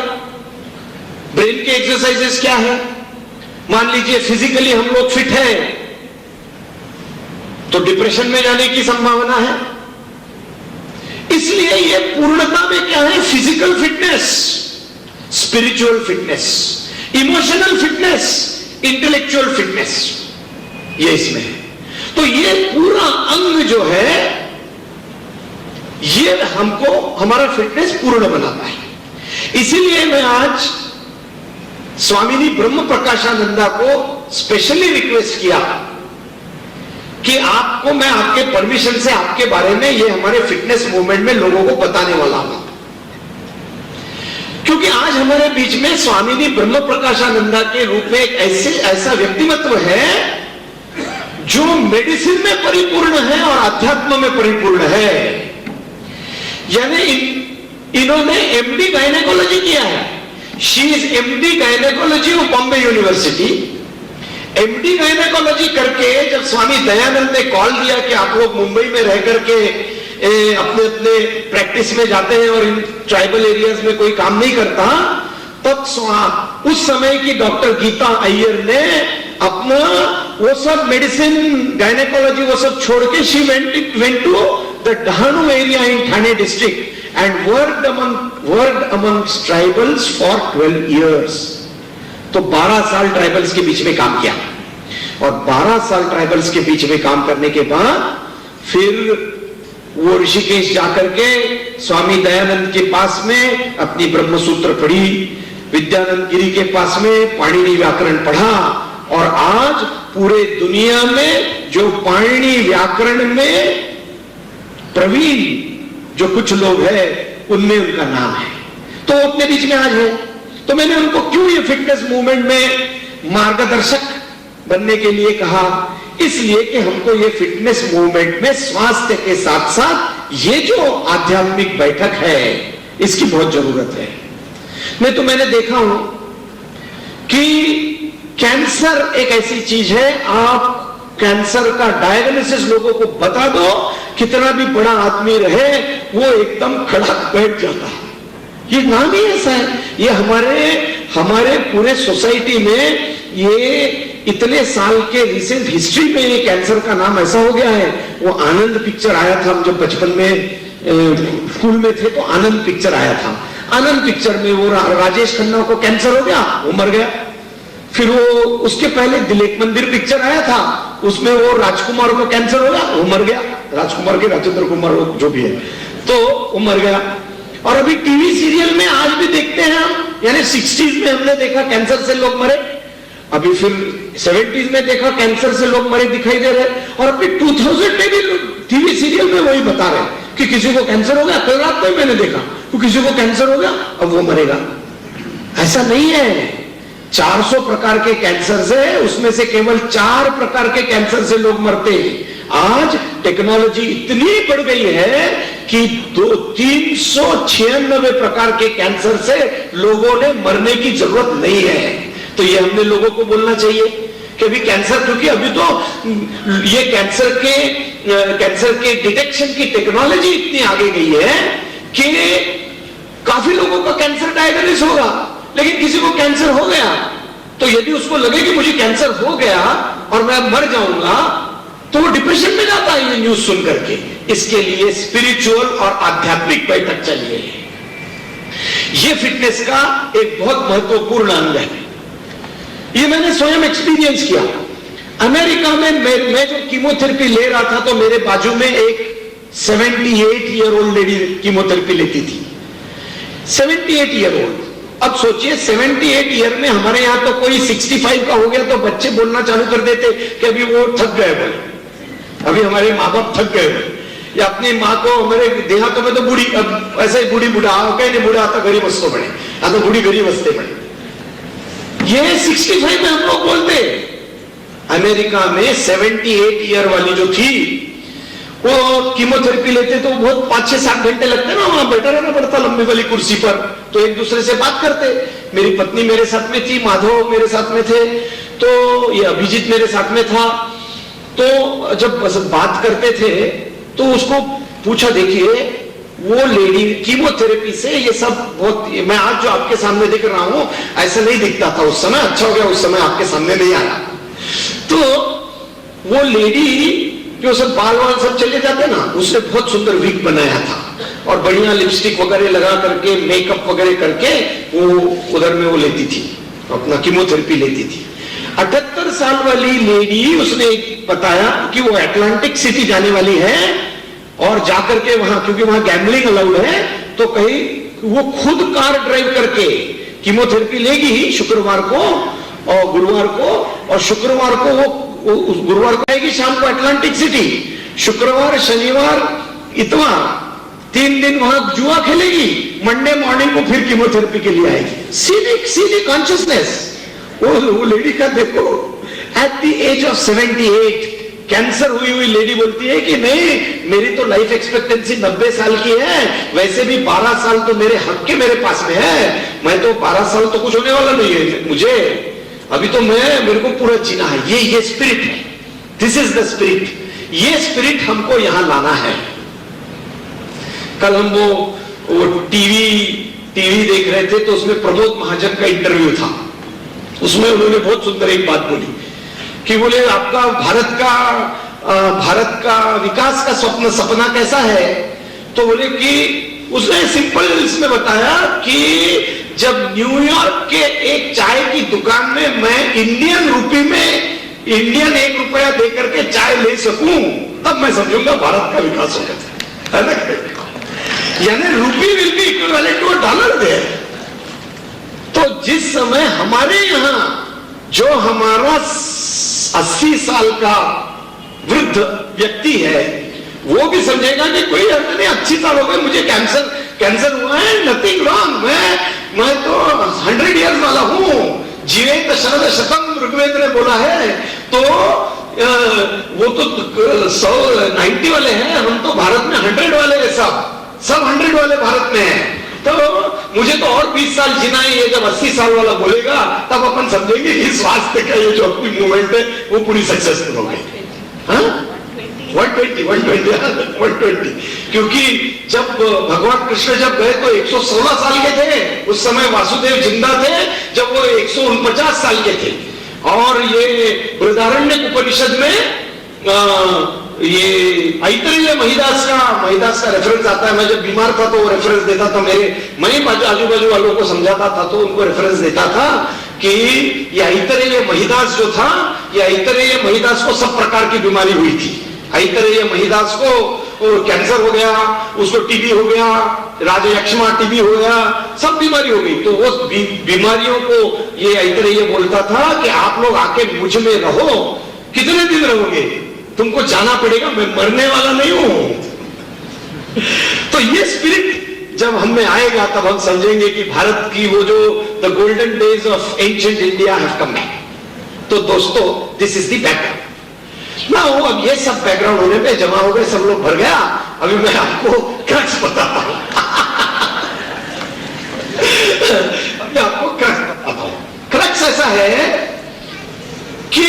ब्रेन के एक्सरसाइजेस क्या है? मान लीजिए फिजिकली हम लोग फिट हैं तो डिप्रेशन में जाने की संभावना है। इसलिए ये पूर्णता में क्या है? Physical fitness, spiritual fitness, emotional fitness, intellectual fitness, ये इसमें है। तो ये पूरा अंग जो है ये हमको हमारा फिटनेस पूर्ण बनाता है। इसीलिए मैं आज स्वामिनी ब्रह्म प्रकाशानंदा को स्पेशली रिक्वेस्ट किया कि आपको मैं आपके परमिशन से आपके बारे में ये हमारे फिटनेस मूवमेंट में लोगों को बताने वाला हूं, क्योंकि आज हमारे बीच में स्वामिनी ब्रह्म प्रकाशानंदा के रूप में एक ऐसा व्यक्तिमत्व है जो मेडिसिन में परिपूर्ण है और अध्यात्म में परिपूर्ण है। यानी इन्होंने एमडी गायनेकोलॉजी किया है। She is MD gynaecology of Bombay university. MD gynaecology करके जब स्वामी दयानंद ने कॉल दिया कि आप लोग मुंबई में रह करके अपने अपने प्रैक्टिस में जाते हैं और इन ट्राइबल एरियाज में कोई काम नहीं करता, तब उस समय की डॉक्टर गीता अय्यर ने अपना वो सब मेडिसिन गायनेकोलॉजी वो सब छोड़ के she went to the Dahanu area in Thane district and worked amongst tribals for 12 years। तो 12 साल ट्राइबल्स के बीच में काम किया और 12 साल ट्राइबल्स के बीच में काम करने के बाद फिर वो ऋषिकेश जाकर के स्वामी दयानंद के पास में अपनी ब्रह्मसूत्र पढ़ी, विद्यानंद गिरी के पास में पाणिनि व्याकरण पढ़ा और आज पूरे दुनिया में जो पाणिनि व्याकरण में प्रवीण जो कुछ लोग हैं उनमें उनका नाम है। तो अपने बीच में आज है। तो मैंने उनको क्यों ये फिटनेस मूवमेंट में मार्गदर्शक बनने के लिए कहा? इसलिए कि हमको ये फिटनेस मूवमेंट में स्वास्थ्य के साथ साथ ये जो आध्यात्मिक बैठक है इसकी बहुत जरूरत है। नहीं तो मैंने देखा हूं कि कैंसर एक ऐसी चीज है, आप कैंसर का डायग्नोसिस लोगों को बता दो, कितना भी बड़ा आदमी रहे वो एकदम खड़ा बैठ जाता है। ये नाम ही ऐसा है। ये हमारे पूरे सोसाइटी में ये इतने साल के रिसेंट हिस्ट्री में ये कैंसर का नाम ऐसा हो गया है। वो आनंद पिक्चर आया था, हम जब बचपन में स्कूल में थे तो आनंद पिक्चर आया था। आनंद पिक्चर में वो राजेश खन्ना को कैंसर हो गया, वो मर गया। फिर वो उसके पहले दिल एक मंदिर पिक्चर आया था, उसमें वो राजकुमार को कैंसर हो गया, वो मर गया। राजकुमार के राजेंद्र कुमार जो भी है, तो वो मर गया। और अभी टीवी सीरियल में आज भी देखते हैं हम, यानी 60s में हमने देखा कैंसर से लोग मरे, अभी फिर 70s में देखा कैंसर से लोग मरे दिखाई दे रहे, और अभी 2000 में भी टीवी सीरियल में वही बता रहे कि किसी को कैंसर हो गया। कल रात में मैंने देखा तो किसी को कैंसर हो गया, अब वो मरेगा। ऐसा नहीं है। 400 प्रकार के कैंसर से, उसमें से केवल 4 प्रकार के कैंसर से लोग मरते हैं। आज टेक्नोलॉजी इतनी बढ़ गई है कि 396 प्रकार के कैंसर से लोगों ने मरने की जरूरत नहीं है। तो ये हमने लोगों को बोलना चाहिए कि अभी कैंसर, क्योंकि अभी तो ये कैंसर के डिटेक्शन की टेक्नोलॉजी इतनी आगे गई है कि काफी लोगों का कैंसर डायग्नोसिस होगा। लेकिन किसी को कैंसर हो गया तो यदि उसको लगे कि मुझे कैंसर हो गया और मैं मर जाऊंगा, तो वो डिप्रेशन में जाता है ये न्यूज सुन करके। इसके लिए स्पिरिचुअल और आध्यात्मिक बैठक चाहिए। ये फिटनेस का एक बहुत महत्वपूर्ण अंग है। ये मैंने स्वयं एक्सपीरियंस किया। अमेरिका में मैं जब कीमोथेरेपी ले रहा था तो मेरे बाजू में एक 78 ईयर ओल्ड लेडी कीमोथेरेपी लेती थी। 78 ईयर ओल्ड। अब सोचिए 78 ईयर में हमारे यहां तो कोई 65 का हो गया तो बच्चे बोलना चालू कर देते कि अभी वो थक गए बोले, अभी हमारे माँ बाप थक गए बोले, या अपनी माँ को हमारे देहातों में तो बूढ़ी, अब ऐसे ही बूढ़ी बूढ़ा कहीं नहीं, बूढ़ा आता गरीब वस्तु बने, या तो बूढ़ी गरीब वस्ते बने। ये 65 में हम लोग बोलते। अमेरिका में 78 ईयर वाली जो थी वो कीमोथेरेपी लेते तो बहुत 5-6-7 घंटे लगते ना, वहां बैठा रहना पड़ता लंबी वाली कुर्सी पर, तो एक दूसरे से बात करते। मेरी पत्नी मेरे साथ में थी, माधव मेरे साथ में थे, तो ये अभिजीत मेरे साथ में था। तो जब बात करते थे तो उसको पूछा, देखिए वो लेडी कीमोथेरेपी से ये सब बहुत, मैं आज जो आपके सामने दिख रहा हूं ऐसा नहीं दिखता था उस समय, अच्छा हो गया उस समय आपके सामने नहीं आया। तो वो लेडी जो सब बाल वाल सब चले जाते ना, उसने बहुत सुंदर विग बनाया था और बढ़िया लिपस्टिक वगैरह लगा करके, मेकअप वगैरह करके वो उधर में वो लेती थी, अपना कीमोथेरेपी लेती थी। 78 साल वाली लेडी, उसने बताया कि वो अटलांटिक सिटी जाने वाली है और जाकर के वहां, क्योंकि वहां गैम्बलिंग अलाउड है, तो कहीं वो खुद कार ड्राइव करके कीमोथेरेपी लेगी शुक्रवार को और गुरुवार को, और शुक्रवार को वो गुरुवार को आएगी शाम को अटलांटिक सिटी, शुक्रवार शनिवार इतवार 3 दिन वहां जुआ खेलेगी, मंडे मॉर्निंग को फिर कीमोथेरेपी के लिए आएगी। सीधी कॉन्शियसनेस। वो लेडी का देखो, at the age of 78 cancer हुई लेडी बोलती है कि नहीं, मेरी तो लाइफ एक्सपेक्टेंसी 90 साल की है, वैसे भी 12 साल तो मेरे हक के मेरे पास में है, मैं तो 12 साल तो कुछ होने वाला नहीं है मुझे, अभी तो मेरे को पूरा जीना है। ये स्पिरिट है, दिस इज द स्पिरिट। ये स्पिरिट हमको यहां लाना है। कल हम वो टीवी देख रहे थे तो उसमें प्रमोद महाजन का इंटरव्यू था। उसमें उन्होंने बहुत सुंदर एक बात बोली कि बोले आपका भारत का विकास का सपना कैसा है, तो बोले कि उसने सिंपल इसमें बताया कि जब न्यूयॉर्क के एक चाय की दुकान में मैं इंडियन रुपी में इंडियन 1 रुपया देकर के चाय ले सकूं, तब मैं समझूंगा भारत का विकास हो गया है ना। यानी rupee will be equivalent to $1 दे। तो जिस समय हमारे यहां जो हमारा 80 साल का वृद्ध व्यक्ति है वो भी समझेगा कि कोई अर्थ नहीं, 80 साल हो गए मुझे कैंसर हुआ है, नथिंग रॉन्ग, मैं तो 100 इयर्स वाला हूं, जीवेत शरद शतम ऋग्वेद ने बोला है। तो वो तो 90 वाले हैं, हम तो भारत में 100 वाले हैं, सब 100 वाले भारत में हैं। तो मुझे तो और 20 साल जीना है, ये जब 80 साल वाला बोलेगा तब अपन समझेंगे कि स्वास्थ्य का ये जो अपनी मूवमेंट है वो पूरी सक्सेसफुल हो गई। हाँ 120 क्योंकि जब भगवान कृष्ण जब गए तो 116 साल के थे, उस समय वासुदेव जिंदा थे जब वो 149 साल के थे। और ये बृहदारण्यक उपनिषद में ये ऐतरेय महिदास का रेफरेंस आता है। मैं जब बीमार था तो वो रेफरेंस देता था, मैं आजू बाजू वालों को समझाता था तो उनको रेफरेंस देता था कि ये ऐतरेय महिदास जो था, ये ऐतरेय महिदास को सब प्रकार की बीमारी हुई थी। ऐतरेय महिदास को कैंसर हो गया, उसको टीबी हो गया, राजयक्ष्मा टीबी हो गया, सब बीमारी हो गई। तो वो बीमारियों को ये ऐतरेय बोलता था कि आप लोग आके मुझ में रहो, कितने दिन रहोगे, तुमको जाना पड़ेगा, मैं मरने वाला नहीं हूं। तो ये स्पिरिट जब हम में आएगा तब हम समझेंगे कि भारत की वो जो the golden days of ancient India have come back. तो दोस्तों दिस इज द बैकग्राउंड ना। वो अब ये सब बैकग्राउंड होने पे जमा हो गए, सब लोग भर गया। अभी मैं आपको क्रक्स बताता हूं। अभी आपको क्रक्स बताता हूं। क्रक्स ऐसा है कि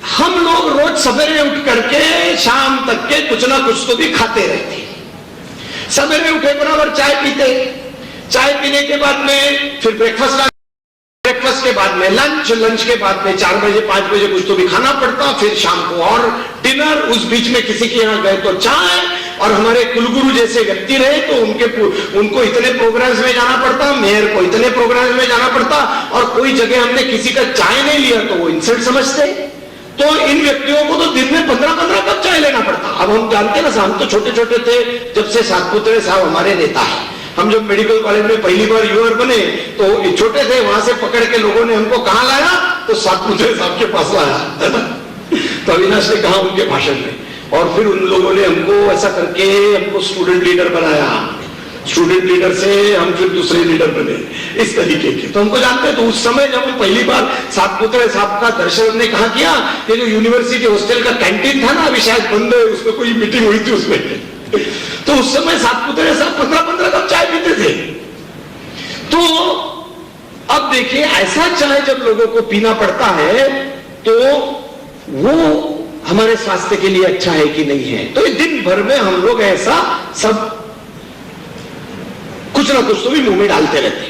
हम लोग रोज सवेरे उठ करके शाम तक के कुछ ना कुछ तो भी खाते रहते। सवेरे उठे बराबर चाय पीते, चाय पीने के बाद में फिर ब्रेकफास्ट के बाद में लंच के बाद में 4 बजे 5 बजे कुछ तो भी खाना पड़ता, फिर शाम को और डिनर, उस बीच में किसी के यहाँ गए तो चाय। और हमारे कुलगुरु जैसे व्यक्ति रहे तो उनको इतने प्रोग्राम्स में जाना पड़ता, मेयर को इतने प्रोग्राम्स में जाना पड़ता, और कोई जगह हमने किसी का चाय नहीं लिया तो वो इंसल्ट समझते। तो इन व्यक्तियों को तो दिन में 15-15 कप चाय लेना पड़ता। अब हम जानते ना, हम तो छोटे छोटे थे जब से सातपुतले साहब हमारे नेता है। हम जब मेडिकल कॉलेज में पहली बार यूआर बने तो छोटे थे, वहां से पकड़ के लोगों ने हमको कहां लाया, तो सातपुतले साहब के पास लाया, है ना। तो अविनाश ने कहा उनके भाषण में, और फिर उन लोगों ने हमको ऐसा करके हमको स्टूडेंट लीडर बनाया। स्टूडेंट लीडर से हम फिर दूसरे लीडर बने, इस तरीके के। तो हमको जानते हैं। तो उस समय जब हम पहली बार सातपुतले साहब का दर्शन हमने कहा किया, ये जो यूनिवर्सिटी हॉस्टल का कैंटीन था ना, अभी शायद बंद है, उसमें कोई मीटिंग हुई थी उसमें। तो उस समय सातपुतले साहब 15-15 कप चाय पीते थे। तो अब देखिए, ऐसा चाय जब लोगों को पीना पड़ता है तो वो हमारे स्वास्थ्य के लिए अच्छा है कि नहीं है। तो दिन भर में हम लोग ऐसा सब कुछ ना कुछ तो भी मुंह में डालते रहते।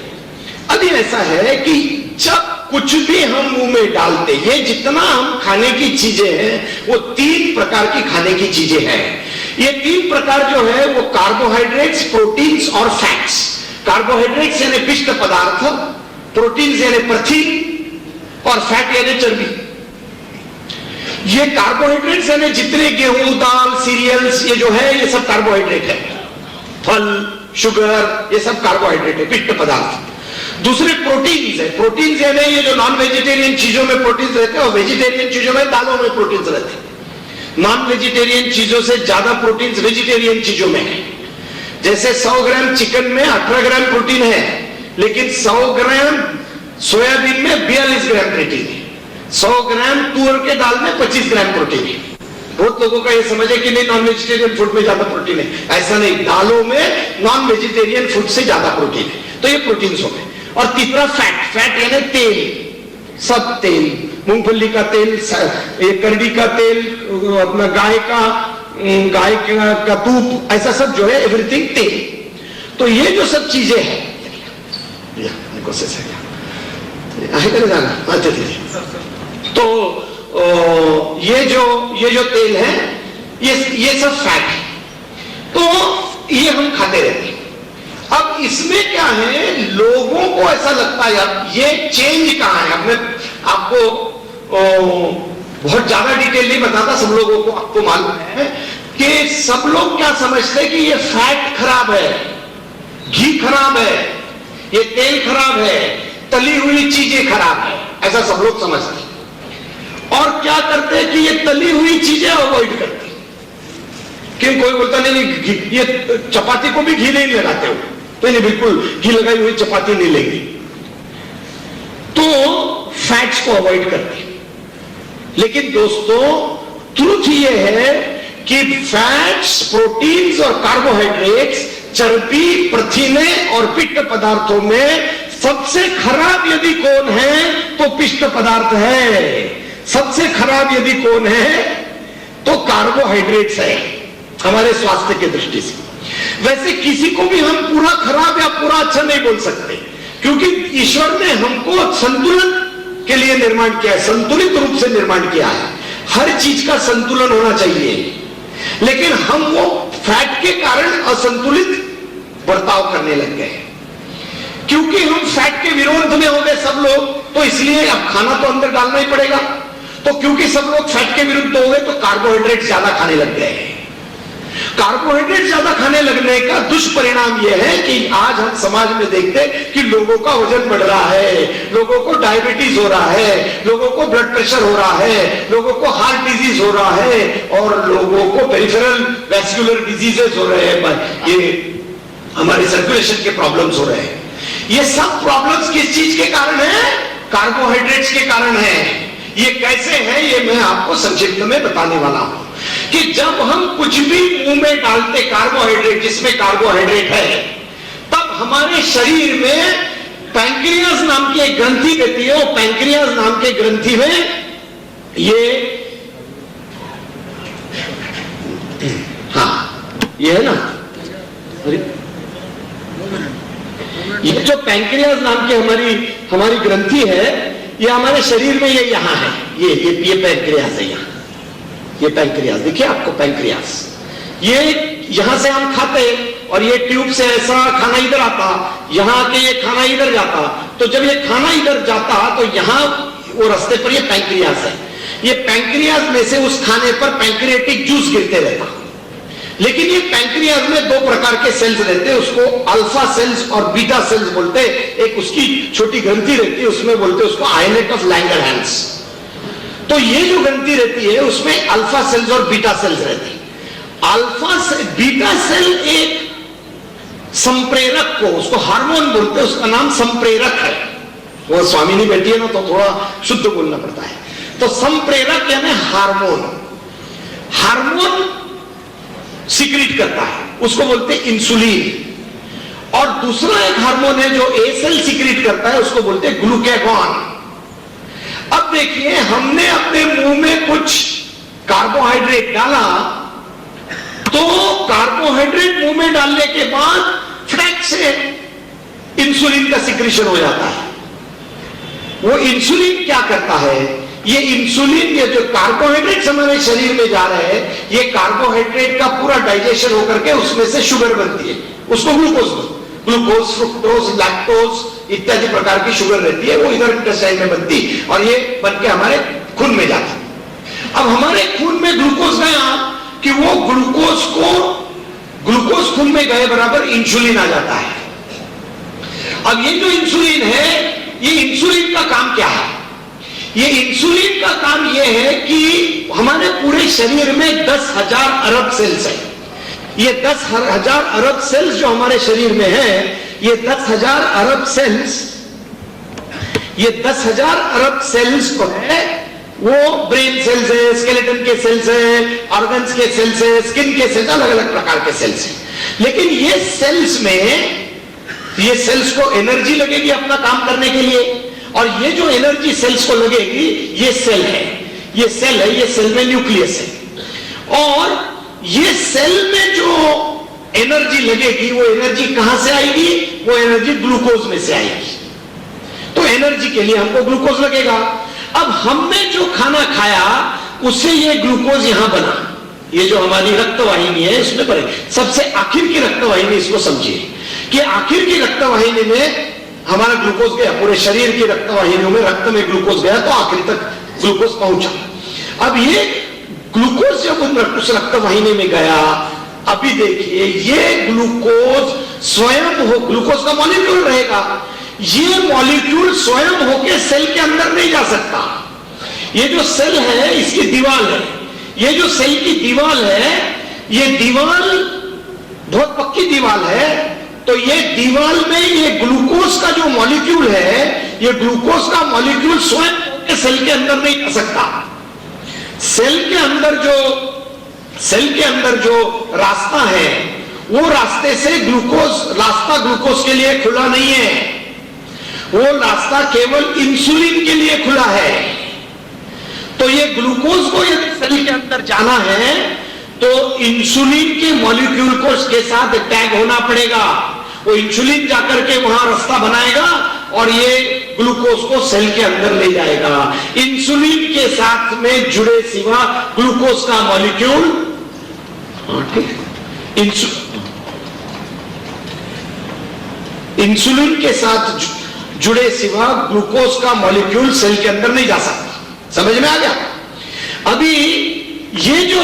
अभी ऐसा है कि जब कुछ भी हम मुंह में डालते, ये जितना हम खाने की चीजें हैं वो 3 प्रकार की खाने की चीजें हैं। ये 3 प्रकार जो है वो कार्बोहाइड्रेट्स, प्रोटीन्स और फैट्स। कार्बोहाइड्रेट्स यानी पिष्ट पदार्थ, प्रोटीन्स यानी पृथ्वी, और फैट यानी चर्बी। ये कार्बोहाइड्रेट्स यानी जितने गेहूं, दाल, सीरियल्स, ये जो है ये सब कार्बोहाइड्रेट है। फल, शुगर, ये सब कार्बोहाइड्रेट है, पिष्ट पदार्थ। दूसरे प्रोटीन्स है। प्रोटीन्स यानी ये जो नॉन वेजिटेरियन चीजों में प्रोटीन्स रहते हैं, और वेजिटेरियन चीजों में दालों में प्रोटीन्स रहते हैं। नॉन वेजिटेरियन चीजों से ज्यादा प्रोटीन्स वेजिटेरियन चीजों में है। जैसे 100 ग्राम चिकन में 18 ग्राम प्रोटीन है, लेकिन 100 ग्राम सोयाबीन में 42 ग्राम प्रोटीन है। 100 ग्राम तुअर के दाल में 25 ग्राम प्रोटीन है। बहुत लोगों का ये समझ है कि नहीं, नॉन वेजिटेरियन फूड में ज्यादा प्रोटीन है। ऐसा नहीं, दालों में नॉन वेजिटेरियन फूड से ज्यादा प्रोटीन है। तो ये प्रोटीन्स हो गए। और तीसरा फैट। फैट यानी तेल, सब तेल, मूंगफली का तेल, ये करडी का तेल, अपना गाय का दूध, ऐसा सब जो है एवरीथिंग तेल। तो ये जो सब चीजें हैं, कोशिश है तो ये जो तेल है ये सब फैट है। तो ये हम खाते रहते हैं। अब इसमें क्या है, लोगों को ऐसा लगता है यार ये चेंज कहां है। अब मैं आपको बहुत ज्यादा डिटेल नहीं बताता, सब लोगों को आपको मालूम है कि सब लोग क्या समझते हैं कि ये फैट खराब है, घी खराब है, ये तेल खराब है, तली हुई चीजें खराब है, ऐसा सब लोग समझते हैं। और क्या करते हैं कि ये तली हुई चीजें अवॉइड करते हैं। क्यों, कोई बोलता नहीं ये चपाती को भी घी नहीं लगाते हो, तो नहीं, बिल्कुल घी लगाई हुई चपाती नहीं लेंगे। तो फैट्स को अवॉइड करते हैं। लेकिन दोस्तों ट्रुथ ये है कि फैट्स, प्रोटीन्स और कार्बोहाइड्रेट्स चर्बी, प्रथिने और पिष्ट पदार्थों में सबसे खराब यदि कौन है तो पिष्ट पदार्थ है। सबसे खराब यदि कौन है तो कार्बोहाइड्रेट्स है हमारे स्वास्थ्य की दृष्टि से। वैसे किसी को भी हम पूरा खराब या पूरा अच्छा नहीं बोल सकते, क्योंकि ईश्वर ने हमको संतुलन के लिए निर्माण किया है, संतुलित रूप से निर्माण किया है। हर चीज का संतुलन होना चाहिए, लेकिन हम वो फैट के कारण असंतुलित बर्ताव करने लग गए, क्योंकि हम फैट के विरोध में हो गए सब लोग, तो इसलिए अब खाना तो अंदर डालना ही पड़ेगा। तो क्योंकि सब लोग फैट के विरुद्ध हो गए तो कार्बोहाइड्रेट ज्यादा खाने लग गए। कार्बोहाइड्रेट ज्यादा खाने लगने का दुष्परिणाम यह है कि आज हम समाज में देखते हैं कि लोगों का वजन बढ़ रहा है, लोगों को डायबिटीज हो रहा है, लोगों को ब्लड प्रेशर हो रहा है, लोगों को हार्ट डिजीज हो रहा है और लोगों को पेरिफेरल वैस्कुलर डिजीजेस हो रहे हैं, ये हमारे सर्कुलेशन के प्रॉब्लम्स हो रहे हैं। ये सब प्रॉब्लम्स किस चीज के कारण है? कार्बोहाइड्रेट्स के कारण है। ये कैसे है ये मैं आपको संक्षिप्त में बताने वाला हूं कि जब हम कुछ भी मुंह में डालते कार्बोहाइड्रेट, जिसमें कार्बोहाइड्रेट है, तब हमारे शरीर में पैंक्रियास नाम की एक ग्रंथि रहती है। वो पैंक्रियास नाम के ग्रंथि में ये है ना, ये जो पैंक्रियास नाम की हमारी ग्रंथि है, ये हमारे शरीर में ये यहां है, ये पैंक्रियास है यहाँ, ये पैंक्रियास देखिए आपको, पैंक्रियास ये यहां से हम खाते और ये ट्यूब से ऐसा खाना इधर आता, यहां आके ये खाना इधर जाता। तो जब ये खाना इधर जाता तो यहां वो रास्ते पर ये पैंक्रियास है। ये पैंक्रियास में से उस खाने पर पैंक्रियाटिक जूस गिरते रहता। लेकिन ये पैंक्रियास में दो प्रकार के सेल्स रहते हैं, उसको अल्फा सेल्स और बीटा सेल्स बोलते हैं। एक उसकी छोटी ग्रंथि रहती है, उसमें बोलते हैं उसको आइलेट ऑफ लैंगरहैंस। तो ये जो ग्रंथि रहती है उसमें अल्फा सेल्स और बीटा सेल्स रहती है। बीटा सेल एक संप्रेरक को, उसको हार्मोन बोलते हैं, उसका नाम संप्रेरक है। वो स्वामिनी बैठी है ना तो थोड़ा शुद्ध बोलना पड़ता है। तो संप्रेरक यानी हार्मोन सीक्रेट करता है, उसको बोलते हैं इंसुलिन। और दूसरा एक हार्मोन है जो ए सेल सीक्रेट करता है, उसको बोलते हैं ग्लूकागॉन। अब देखिए, हमने अपने मुंह में कुछ कार्बोहाइड्रेट डाला, तो कार्बोहाइड्रेट मुंह में डालने के बाद फटक से इंसुलिन का सिक्रेशन हो जाता है। वो इंसुलिन क्या करता है? ये इंसुलिन, ये जो कार्बोहाइड्रेट्स हमारे शरीर में जा रहे हैं, ये कार्बोहाइड्रेट का पूरा डाइजेशन होकर के उसमें से शुगर बनती है, उसको ग्लूकोज, फ्रुक्टोज, लैक्टोज इत्यादि प्रकार की शुगर रहती है, वो इधर इंटेस्टाइन में बनती और ये बनके हमारे खून में जाती। अब हमारे खून में ग्लूकोज गया कि वो ग्लूकोज खून में गए बराबर इंसुलिन आ जाता है। अब ये जो इंसुलिन है, ये इंसुलिन का काम क्या है? ये इंसुलिन का काम ये है कि हमारे पूरे शरीर में 10,000 अरब सेल्स है। ये 10,000 अरब सेल्स जो हमारे शरीर में है, ये 10,000 अरब सेल्स, ये 10,000 अरब सेल्स को है, वो ब्रेन सेल्स है, स्केलेटन के सेल्स है, ऑर्गन्स के सेल्स है, स्किन के सेल्स, अलग अलग प्रकार के सेल्स है। लेकिन ये सेल्स में, ये सेल्स को एनर्जी लगेगी अपना काम करने के लिए, और ये जो एनर्जी सेल्स को लगेगी, ये सेल है, ये सेल है, ये सेल में न्यूक्लियस है। और ये सेल में जो एनर्जी लगेगी, वो एनर्जी कहां से आएगी? वो एनर्जी ग्लूकोज में से आएगी। तो एनर्जी के लिए हमको ग्लूकोज लगेगा। अब हमने जो खाना खाया उससे ये ग्लूकोज यहां बना, ये जो हमारी रक्तवाहिनी है इसमें बने। सबसे आखिर की रक्तवाहिनी, इसको समझिए कि आखिर की रक्तवाहिनी में हमारा ग्लूकोज गया, पूरे शरीर की रक्तवाहिनियों में रक्त में ग्लूकोज गया तो आखिर तक ग्लूकोज पहुंचा। अब ये ग्लूकोज जब उस रक्तवाहिनी में गया, अभी देखिए ये ग्लूकोज स्वयं हो, ग्लूकोज का मॉलिक्यूल रहेगा, ये मॉलिक्यूल स्वयं होके सेल के अंदर नहीं जा सकता। ये जो सेल है इसकी दीवार है, ये जो सेल की दीवार है, ये दीवार बहुत पक्की दीवार है। तो ये दीवार में ये ग्लूकोज का जो मॉलिक्यूल है, ये ग्लूकोज का मॉलिक्यूल स्वयं सेल के अंदर नहीं जा सकता। सेल के अंदर जो रास्ता है वो रास्ते से रास्ता ग्लूकोज के लिए खुला नहीं है, वो रास्ता केवल इंसुलिन के लिए खुला है। तो ये ग्लूकोज को यदि शरीर के अंदर जाना है तो इंसुलिन के मॉलिक्यूल को इसके साथ टैग होना पड़ेगा। वो इंसुलिन जाकर के वहां रास्ता बनाएगा और ये ग्लूकोज को सेल के अंदर ले जाएगा। इंसुलिन के साथ में जुड़े सिवा ग्लूकोज का मॉलिक्यूल, इंसुलिन के साथ जुड़े सिवा ग्लूकोज का मॉलिक्यूल सेल के अंदर नहीं जा सकता। समझ में आ गया? अभी ये जो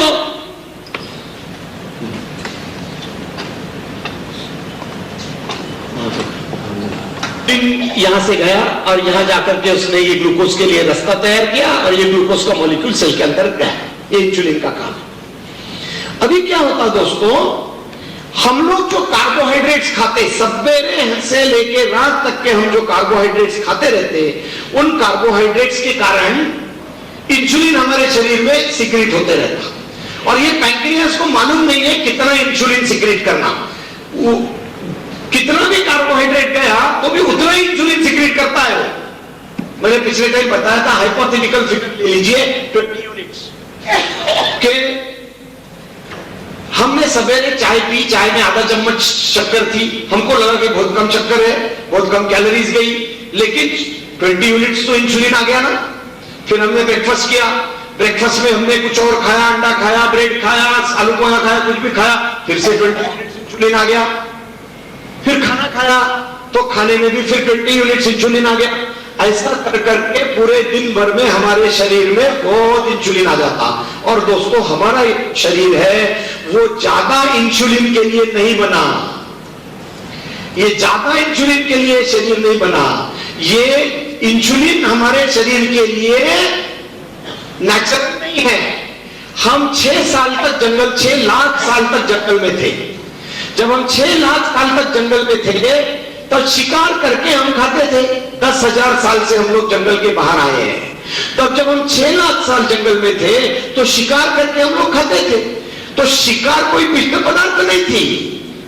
यहां से गया और यहां जाकर के उसने ये ग्लूकोज के लिए रास्ता तैयार किया और ये ग्लूकोज का मॉलिक्यूल सेल के अंदर गया। ये इंसुलिन का काम है। अभी क्या होता दोस्तों, हम लोग जो कार्बोहाइड्रेट्स खाते, सवेरे से लेकर रात तक के हम जो कार्बोहाइड्रेट्स खाते रहते, उन कार्बोहाइड्रेट्स के कारण इंसुलिन हमारे शरीर में सिक्रेट होते रहता और ये पैंक्रियास को मालूम नहीं है कितना इंसुलिन सिक्रेट करना। कितना भी कार्बोहाइड्रेट गया तो भी उतना ही इंसुलिन सिक्रेट करता है वो। मैंने पिछले टाइम बताया था, हाइपोथेटिकल फिगर ले लीजिए 20 यूनिट्स के। हमने सवेरे चाय पी, चाय में आधा चम्मच शक्कर थी, हमको लगा कि बहुत कम शक्कर है, बहुत कम कैलोरीज गई, लेकिन 20 यूनिट्स तो इंसुलिन आ गया ना। फिर हमने ब्रेकफास्ट किया, ब्रेकफास्ट में हमने कुछ और खाया, अंडा खाया, ब्रेड खाया, आलू पोहा खाया, कुछ भी खाया, फिर से 20 यूनिट्स इंसुलिन आ गया। फिर खाना खाया तो खाने में भी फिर 20 यूनिट्स इंसुलिन आ गया। ऐसा कर करके पूरे दिन भर में हमारे शरीर में बहुत इंसुलिन आ जाता। और दोस्तों, हमारा शरीर है वो ज्यादा इंसुलिन के लिए नहीं बना, ये ज्यादा इंसुलिन के लिए शरीर नहीं बना। ये इंसुलिन हमारे शरीर के लिए नेचुरल नहीं है। हम 6 साल तक जंगल, 6 लाख साल तक जंगल में थे। जब हम 6 लाख साल तक जंगल में थे तब शिकार करके हम खाते थे। 10,000 साल से हम लोग जंगल के बाहर आए हैं। तब जब हम 6 लाख साल जंगल में थे तो शिकार करके हम लोग खाते थे। तो शिकार कोई पिष्ट पदार्थ नहीं थी,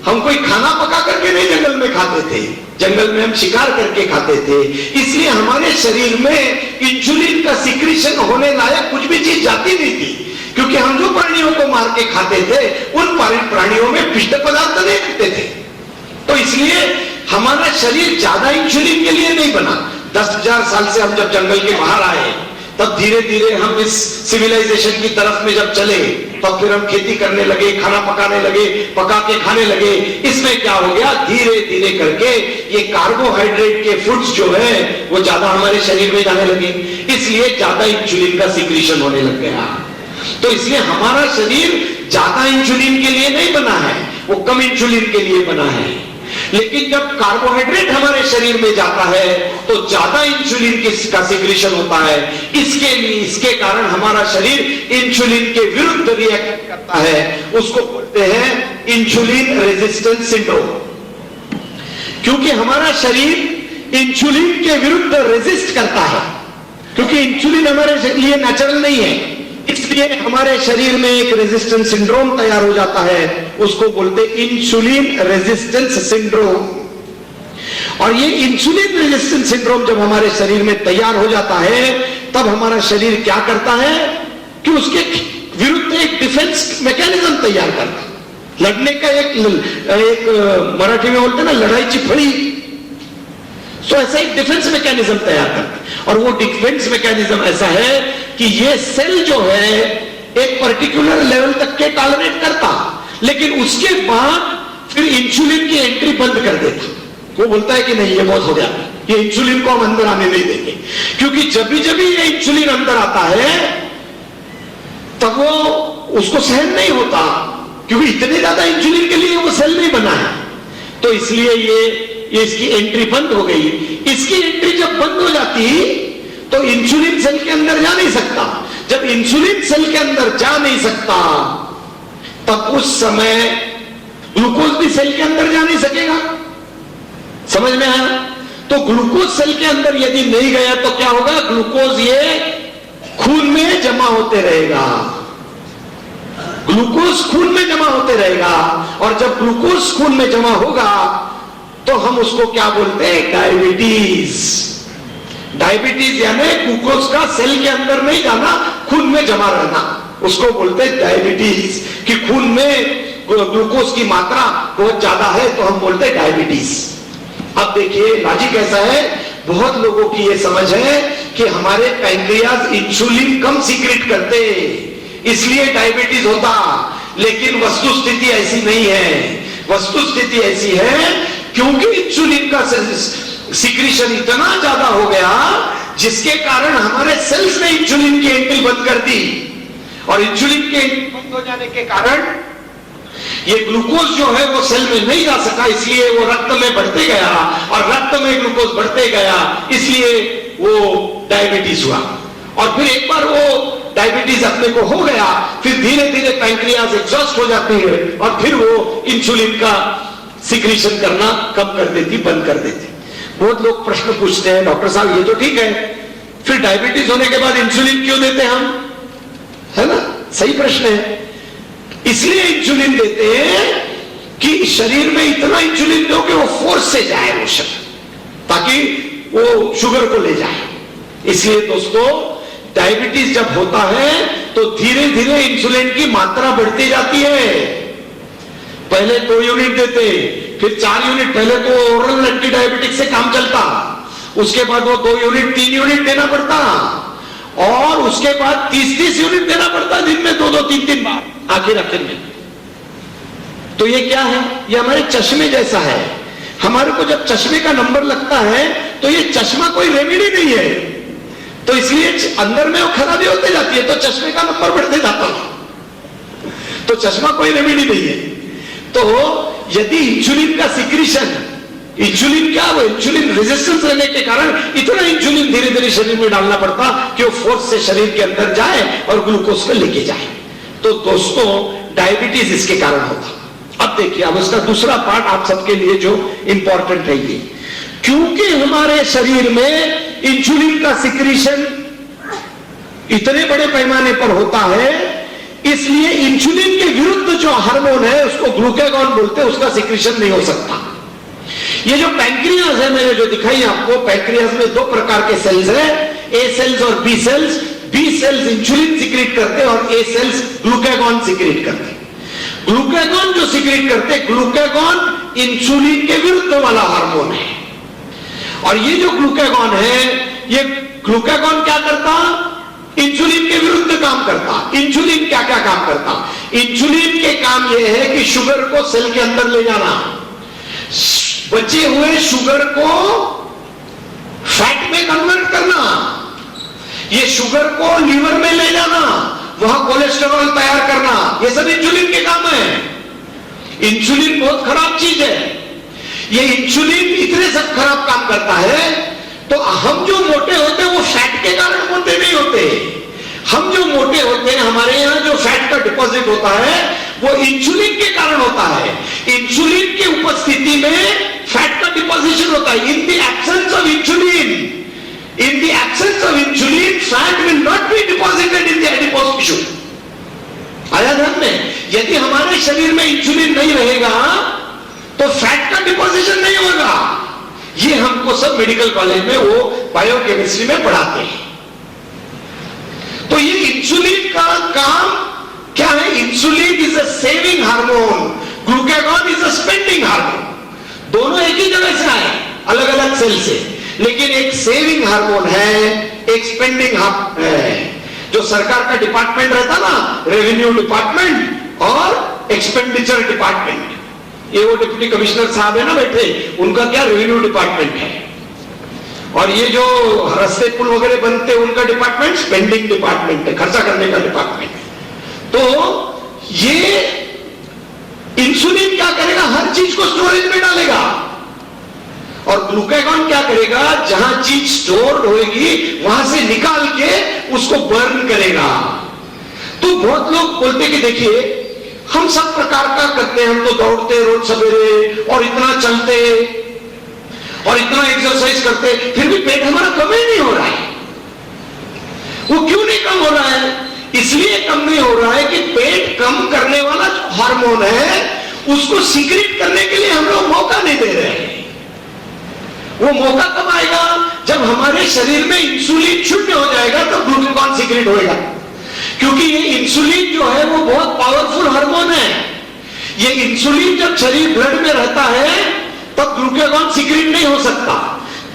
हम कोई खाना पका करके नहीं जंगल में खाते थे, जंगल में हम शिकार करके खाते थे। इसलिए हमारे शरीर में इंसुलिन का सिक्रीशन होने लायक कुछ भी चीज जाती नहीं थी, क्योंकि हम जो प्राणियों को मार के खाते थे उन प्राणियों में पिष्ट पदार्थ नहीं रखते थे। तो इसलिए हमारा शरीर ज्यादा इंसुलिन के लिए नहीं बना। 10,000 साल से हम जब जंगल के बाहर आए तब धीरे धीरे हम इस सिविलाइजेशन की तरफ में जब चले, तब फिर हम खेती करने लगे, खाना पकाने लगे, पका के खाने लगे। इसमें क्या हो गया, धीरे धीरे करके ये कार्बोहाइड्रेट के फूड्स जो है वो ज्यादा हमारे शरीर में जाने लगे, इसलिए ज्यादा इंसुलिन का सिक्रीशन होने लग गया। तो इसलिए हमारा शरीर ज्यादा इंसुलिन के लिए नहीं बना है, वो कम इंसुलिन के लिए बना है। लेकिन जब कार्बोहाइड्रेट हमारे शरीर में जाता है तो ज्यादा इंसुलिन का सिक्रीशन होता है। इसके कारण हमारा शरीर इंसुलिन के विरुद्ध रिएक्ट करता है। उसको बोलते हैं इंसुलिन रेजिस्टेंस सिंड्रोम। क्योंकि हमारा शरीर इंसुलिन के विरुद्ध रेजिस्ट करता है, क्योंकि इंसुलिन हमारे लिए नेचुरल नहीं है, इसलिए हमारे शरीर में एक रेजिस्टेंस सिंड्रोम तैयार हो जाता है। उसको बोलते इंसुलिन रेजिस्टेंस सिंड्रोम। और ये इंसुलिन रेजिस्टेंस सिंड्रोम जब हमारे शरीर में तैयार हो जाता है तब हमारा शरीर क्या करता है कि उसके विरुद्ध एक डिफेंस मैकेनिज्म तैयार करता है। लड़ने का एक मराठी में बोलते हैं ना, लड़ाई चिफड़ी। तो ऐसा एक डिफेंस मैकेनिज्म तैयार करता है। और वो डिफेंस मैकेनिज्म ऐसा है कि ये सेल जो है एक पर्टिकुलर लेवल तक के टॉलरेट करता, लेकिन उसके बाद फिर इंसुलिन की एंट्री बंद कर देता। वो बोलता है कि नहीं, ये बहुत हो गया, ये इंसुलिन को हम अंदर आने नहीं देंगे। क्योंकि जब भी ये इंसुलिन अंदर आता है तब वो उसको सहन नहीं होता, क्योंकि इतने ज्यादा इंसुलिन के लिए वो सेल नहीं बना है। तो इसलिए ये इसकी एंट्री बंद हो गई। इसकी एंट्री जब बंद हो जाती तो इंसुलिन सेल के अंदर जा नहीं सकता। जब इंसुलिन सेल के अंदर जा नहीं सकता तब उस समय ग्लूकोज भी सेल के अंदर जा नहीं सकेगा। समझ में आया? तो ग्लूकोज सेल के अंदर यदि नहीं गया तो क्या होगा, ग्लूकोज ये खून में जमा होते रहेगा। ग्लूकोज खून में जमा होते रहेगा, और जब ग्लूकोज खून में जमा होगा तो हम उसको क्या बोलते हैं? डायबिटीज। डायबिटीज यानी ग्लूकोज का सेल के अंदर नहीं जाना, खून में जमा रहना, उसको बोलते हैं डायबिटीज। कि खून में ग्लूकोज की मात्रा बहुत ज्यादा है तो हम बोलते हैं डायबिटीज। अब देखिए लॉजिक ऐसा है, बहुत लोगों की ये समझ है कि हमारे पैंक्रियाज इंसुलिन कम सीक्रेट करते इसलिए डायबिटीज होता, लेकिन वस्तुस्थिति ऐसी नहीं है। वस्तुस्थिति ऐसी है क्योंकि इंसुलिन का सीक्रेशन इतना ज्यादा हो गया जिसके कारण हमारे सेल्स ने इंसुलिन की एंट्री बंद कर दी, और इंसुलिन के एंट्री बंद हो जाने के कारण ये ग्लूकोज जो है वो सेल में नहीं जा सका, इसलिए वो रक्त में बढ़ते गया, और रक्त में ग्लूकोज बढ़ते गया, इसलिए वो डायबिटीज हुआ। और फिर एक बार वो डायबिटीज अपने को हो गया, फिर धीरे धीरे पैंक्रियाज एग्जॉस्ट हो जाती है और फिर वो इंसुलिन का सीक्रेशन करना कम कर देती, बंद कर देती। बहुत लोग प्रश्न पूछते हैं, डॉक्टर साहब ये तो ठीक है, फिर डायबिटीज होने के बाद इंसुलिन क्यों देते हैं हम? है ना, सही प्रश्न है। इसलिए इंसुलिन देते हैं कि शरीर में इतना इंसुलिन दो कि वो फोर्स से जाए वो शरीर, ताकि वो शुगर को ले जाए। इसलिए दोस्तों डायबिटीज जब होता है तो धीरे धीरे इंसुलिन की मात्रा बढ़ती जाती है। पहले 2 यूनिट देते, फिर 4 यूनिट, पहले तो ओरल एंटी डायबिटिक से काम चलता, उसके बाद वो 2 यूनिट 3 यूनिट देना पड़ता, और उसके बाद 30 यूनिट देना पड़ता, दिन में 2 3 बार आखिर में। तो ये क्या है? ये हमारे चश्मे जैसा है। हमारे को जब चश्मे का नंबर लगता है तो ये चश्मा कोई रेमेडी नहीं है, तो इसलिए अंदर में वो खराबी होती जाती है, तो चश्मे का नंबर बढ़ते जाता है, तो चश्मा कोई रेमेडी नहीं है। तो यदि इंसुलिन का सीक्रेशन, इंसुलिन क्या, वो इंसुलिन रेजिस्टेंस रहने के कारण इतना इंसुलिन धीरे धीरे शरीर में डालना पड़ता कि वो फोर्स से शरीर के अंदर जाए और ग्लूकोज को लेके जाए। तो दोस्तों डायबिटीज इसके कारण होता। अब देखिए, अब उसका दूसरा पार्ट आप सबके लिए जो इंपॉर्टेंट है ये, क्योंकि हमारे शरीर में इंसुलिन का सीक्रेशन इतने बड़े पैमाने पर होता है, इसलिए इंसुलिन के विरुद्ध जो हार्मोन है उसको ग्लूकागॉन बोलते हैं, उसका सीक्रेशन नहीं हो सकता। ये जो पैंक्रियाज है, मैंने जो दिखाई आपको, पैंक्रियाज में 2 प्रकार के सेल्स हैं, ए सेल्स और B cells. B cells insulin secrete करते हैं और ए सेल्स ग्लूकागॉन सीक्रेट करते हैं। ग्लूकागॉन जो सीक्रेट करते हैं, ग्लूकागॉन इंसुलिन के विरुद्ध वाला हार्मोन है। और ये जो ग्लूकागॉन है, ये ग्लूकागॉन क्या करता? इंसुलिन के विरुद्ध काम करता। इंसुलिन क्या क्या काम करता? इंसुलिन के काम ये है कि शुगर को सेल के अंदर ले जाना, बचे हुए शुगर को फैट में कन्वर्ट करना, ये शुगर को लीवर में ले जाना, वहां कोलेस्टेरॉल तैयार करना, ये सब इंसुलिन के काम है। इंसुलिन बहुत खराब चीज है। ये इंसुलिन इतने सब खराब काम करता है, तो हम जो मोटे होते हैं वो फैट के कारण मोटे नहीं होते। हम जो मोटे होते हैं, हमारे यहां जो फैट का डिपॉजिट होता है वो इंसुलिन के कारण होता है। इंसुलिन की उपस्थिति में फैट का डिपोजिशन होता है। In the absence of insulin, in the absence of insulin, fat will not be deposited in the adipose tissue. आया ध्यान में? यदि हमारे शरीर में इंसुलिन नहीं रहेगा तो फैट का डिपोजिशन नहीं होगा। ये हमको सब मेडिकल कॉलेज में वो बायोकेमिस्ट्री में पढ़ाते हैं। तो ये इंसुलिन का काम क्या है? Insulin is a saving hormone, glucagon is a spending hormone. दोनों एक ही जगह से आए, अलग अलग सेल से, लेकिन एक सेविंग हार्मोन है, एक स्पेंडिंग हार्मोन है। जो सरकार का डिपार्टमेंट रहता ना, रेवेन्यू डिपार्टमेंट और एक्सपेंडिचर डिपार्टमेंट, ये वो डिप्टी कमिश्नर साहब है ना बैठे, उनका क्या रेवेन्यू डिपार्टमेंट है। और ये जो रास्ते पुल वगैरह बनते हैं उनका डिपार्टमेंट स्पेंडिंग डिपार्टमेंट है, खर्चा करने का डिपार्टमेंट है। तो ये इंसुलिन क्या करेगा? हर चीज को स्टोरेज में डालेगा, और ग्लूकागॉन क्या करेगा? जहां चीज स्टोर होगी वहां से निकाल के उसको बर्न करेगा। तो बहुत लोग बोलते कि देखिए हम सब प्रकार का करते हैं, हम तो दौड़ते रोज सवेरे और इतना चलते और इतना एक्सरसाइज करते, फिर भी पेट हमारा कम ही नहीं हो रहा है। वो क्यों नहीं कम हो रहा है? इसलिए कम नहीं हो रहा है कि पेट कम करने वाला जो हार्मोन है उसको सीक्रेट करने के लिए हम लोग मौका नहीं दे रहे हैं। वो मौका कब आएगा? जब हमारे शरीर में इंसुलिन शून्य हो जाएगा तो ग्लूकागॉन सीक्रेट होएगा। क्योंकि ये इंसुलिन जो है वो बहुत पावरफुल हार्मोन है। ये इंसुलिन जब शरीर ब्लड में रहता है तब ग्लूकागॉन सीक्रेट नहीं हो सकता।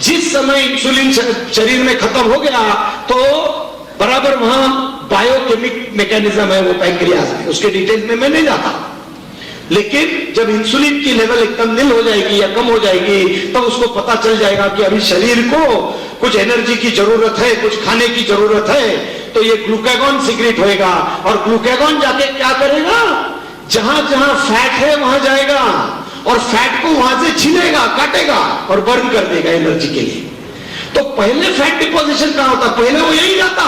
जिस समय इंसुलिन शरीर में खत्म हो गया तो बराबर वहां बायोकेमिक मैकेनिज्म है वो पैंक्रियाज में, उसके डिटेल में मैं नहीं जाता। लेकिन जब इंसुलिन की लेवल एकदम नील हो जाएगी या कम हो जाएगी तब उसको पता चल जाएगा कि अभी शरीर को कुछ एनर्जी की जरूरत है, कुछ खाने की जरूरत है, तो ये ग्लूकागॉन सीक्रेट होएगा। और ग्लूकागॉन जाके क्या करेगा? जहां जहां फैट है वहां जाएगा और फैट को वहां से छीनेगा, काटेगा और बर्न कर देगा एनर्जी के लिए। तो पहले फैट डिपोजिशन कहां होता? पहले वो यही जाता।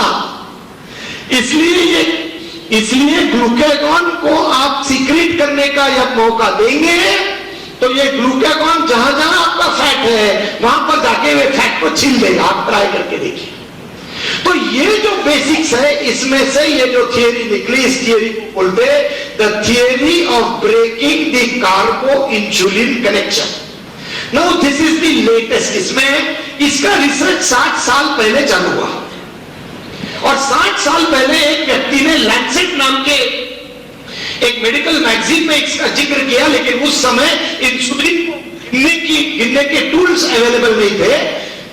इसलिए ग्लूकागॉन को आप सीक्रेट करने का जब मौका देंगे तो ये ग्लूकागॉन जहां जहां आपका फैट है वहां पर जाके वे फैट को छीन देगा। आप ट्राई करके देखिए। तो ये जो बेसिक्स है इसमें से ये जो थियरी निकली, इस थियरी को बोलते the theory of breaking the carbo insulin connection. Now this is the latest. इसका रिसर्च 60 साल पहले चालू हुआ और 60 साल पहले एक व्यक्ति ने लैंसेट नाम के एक मेडिकल मैगजीन में इसका जिक्र किया, लेकिन उस समय इंसुलिन को गिनने के टूल्स अवेलेबल नहीं थे,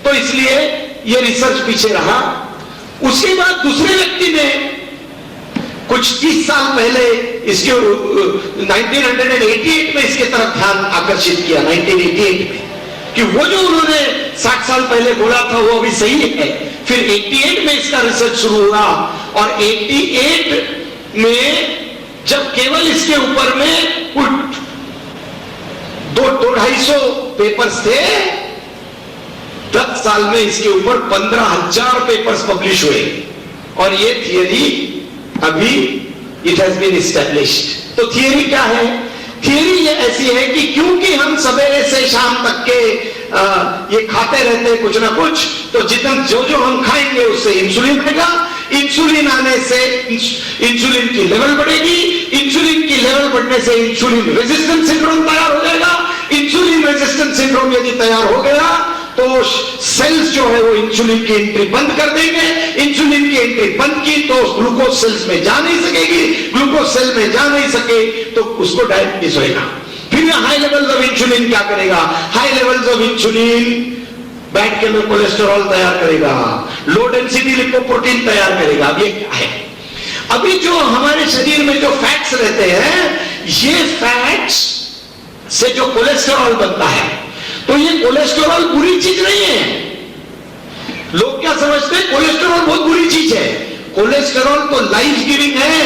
तो इसलिए यह रिसर्च पीछे रहा। उसके बाद दूसरे व्यक्ति ने कुछ 30 साल पहले इसके 1988 में इसके तरफ ध्यान आकर्षित किया, 1988 में, कि वो जो उन्होंने 60 साल पहले बोला था वो अभी सही है। फिर 88 में इसका रिसर्च शुरू हुआ और 88 में जब केवल इसके ऊपर में कुछ 250 पेपर्स थे, 10 साल में इसके ऊपर 15,000 पेपर्स पब्लिश हुए और ये थियरी अभी इट हैज बीन एस्टैब्लिश्ड। तो थियरी क्या है? थियरी ये ऐसी है कि क्योंकि हम सवेरे से शाम तक के ये खाते रहते हैं कुछ ना कुछ, तो जितना जो जो हम खाएंगे उससे इंसुलिन बढ़ेगा। इंसुलिन आने से इंसुलिन की लेवल बढ़ेगी, इंसुलिन की लेवल बढ़ने से इंसुलिन रेजिस्टेंस सिंड्रोम तैयार हो जाएगा। इंसुलिन रेजिस्टेंस सिंड्रोम यदि तैयार हो गया तो सेल्स जो है वो इंसुलिन की एंट्री बंद कर देंगे। इंसुलिन की एंट्री बंद की तो ग्लूकोज सेल्स में जा नहीं सकेगी, ग्लूकोज सेल में जा नहीं सके तो उसको डायबिटीज होएगा। फिर हाई लेवल्स ऑफ इंसुलिन क्या करेगा? High levels of insulin bad cholesterol तैयार करेगा, लो डेंसिटी लिपोप्रोटीन तैयार करेगा। अब ये क्या है? अभी जो हमारे शरीर में जो फैट्स रहते हैं, ये फैट्स से जो कोलेस्टेरॉल बनता है, तो ये कोलेस्टेरॉल बुरी चीज नहीं है। लोग क्या समझते हैं? कोलेस्टेरॉल बहुत बुरी चीज है। कोलेस्टेरॉल तो लाइफ गिविंग है।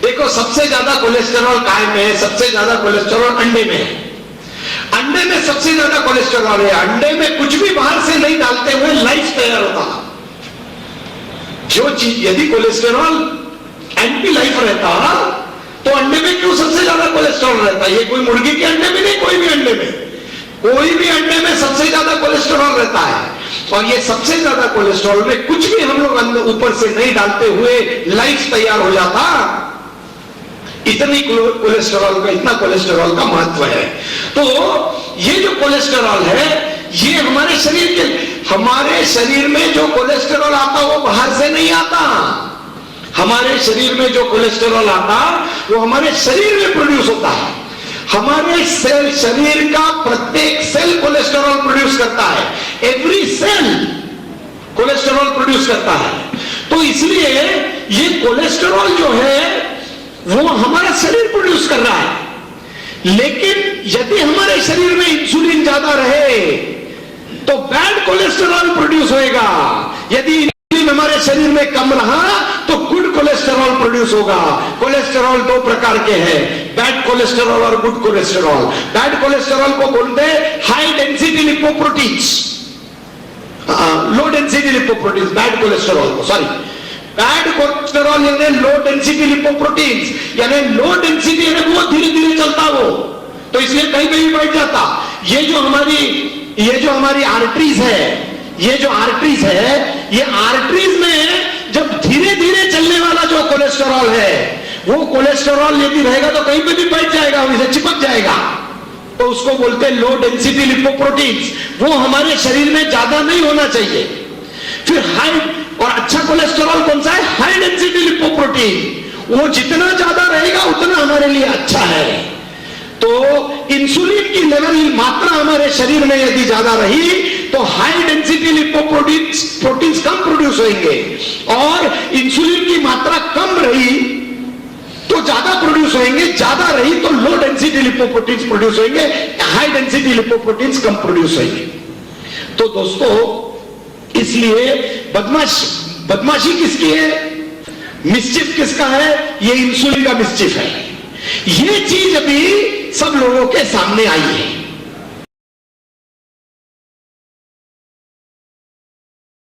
देखो सबसे ज्यादा कोलेस्टेरॉल काय में है? सबसे ज्यादा कोलेस्टेरॉल अंडे में है। अंडे में सबसे ज्यादा कोलेस्टेरॉल है। अंडे में कुछ भी बाहर से नहीं डालते हुए लाइफ तैयार होता। जो चीज यदि कोलेस्टेरॉल एंटी लाइफ रहता तो अंडे में क्यों सबसे ज्यादा कोलेस्टेरॉल रहता? ये कोई मुर्गी के अंडे में नहीं, कोई भी अंडे में, कोई भी अंडे में सबसे ज्यादा कोलेस्टेरॉल रहता है। और ये सबसे ज्यादा कोलेस्टेरॉल में कुछ भी हम लोग ऊपर से नहीं डालते हुए लाइफ तैयार हो जाता। इतनी कोलेस्टेरॉल का, इतना कोलेस्टेरॉल का महत्व है। तो ये जो कोलेस्टेरॉल है ये हमारे शरीर में जो कोलेस्टेरॉल आता वो बाहर से नहीं आता। हमारे शरीर में जो कोलेस्टेरॉल आता वो हमारे शरीर में प्रोड्यूस होता है। हमारे शरीर का प्रत्येक सेल कोलेस्टेरॉल प्रोड्यूस करता है। एवरी सेल कोलेस्टेरॉल प्रोड्यूस करता है। तो इसलिए ये कोलेस्टेरॉल जो है वो हमारा शरीर प्रोड्यूस कर रहा है। लेकिन यदि हमारे शरीर में इंसुलिन ज्यादा रहे तो बैड कोलेस्टेरॉल प्रोड्यूस होएगा। यदि इंसुलिन हमारे शरीर में कम रहा तो गुड कोलेस्टेरॉल प्रोड्यूस होगा। कोलेस्टेरॉल दो प्रकार के हैं, बैड कोलेस्टेरॉल और गुड कोलेस्टेरॉल। बैड कोलेस्टेरॉल को बोलते हैं high density lipoproteins, low density lipoproteins, bad cholesterol को, सॉरी, बैड कोलेस्टेरॉल यानी लो डेंसिटी लिपोप्रोटीन्स, यानी लो डेंसिटी यानी वो धीरे धीरे चलता वो, तो इसलिए कहीं कहीं बैठ जाता। ये जो हमारी आर्टरीज है, ये जो आर्टरीज है, ये आर्टरीज में जब धीरे धीरे चलने वाला जो कोलेस्टेरॉल है, वो कोलेस्टेरॉल यदि रहेगा तो कहीं पे भी बैठ जाएगा, इसे चिपक जाएगा, तो उसको बोलते हैं लो डेंसिटी लिपोप्रोटीन्स। वो हमारे शरीर में ज्यादा नहीं होना चाहिए। फिर हाई और अच्छा कोलेस्टेरॉल कौन सा है? High density lipoprotein. वो जितना ज्यादा रहेगा उतना हमारे लिए अच्छा है। तो इंसुलिन की लेवल मात्रा हमारे शरीर में यदि ज्यादा रही तो हाई डेंसिटी लिपोप्रोटीन्स कम प्रोड्यूस होंगे, और इंसुलिन की मात्रा कम रही तो ज्यादा प्रोड्यूस होंगे, ज्यादा रही तो लो डेंसिटी लिपोप्रोटीन्स प्रोड्यूस होंगे, हाई डेंसिटी लिपोप्रोटीन्स कम प्रोड्यूस होंगे। तो दोस्तों, इसलिए बदमाशी किसकी है, मिस्चिफ किसका है? ये इंसुलिन का मिस्चिफ है। ये चीज अभी सब लोगों के सामने आई है।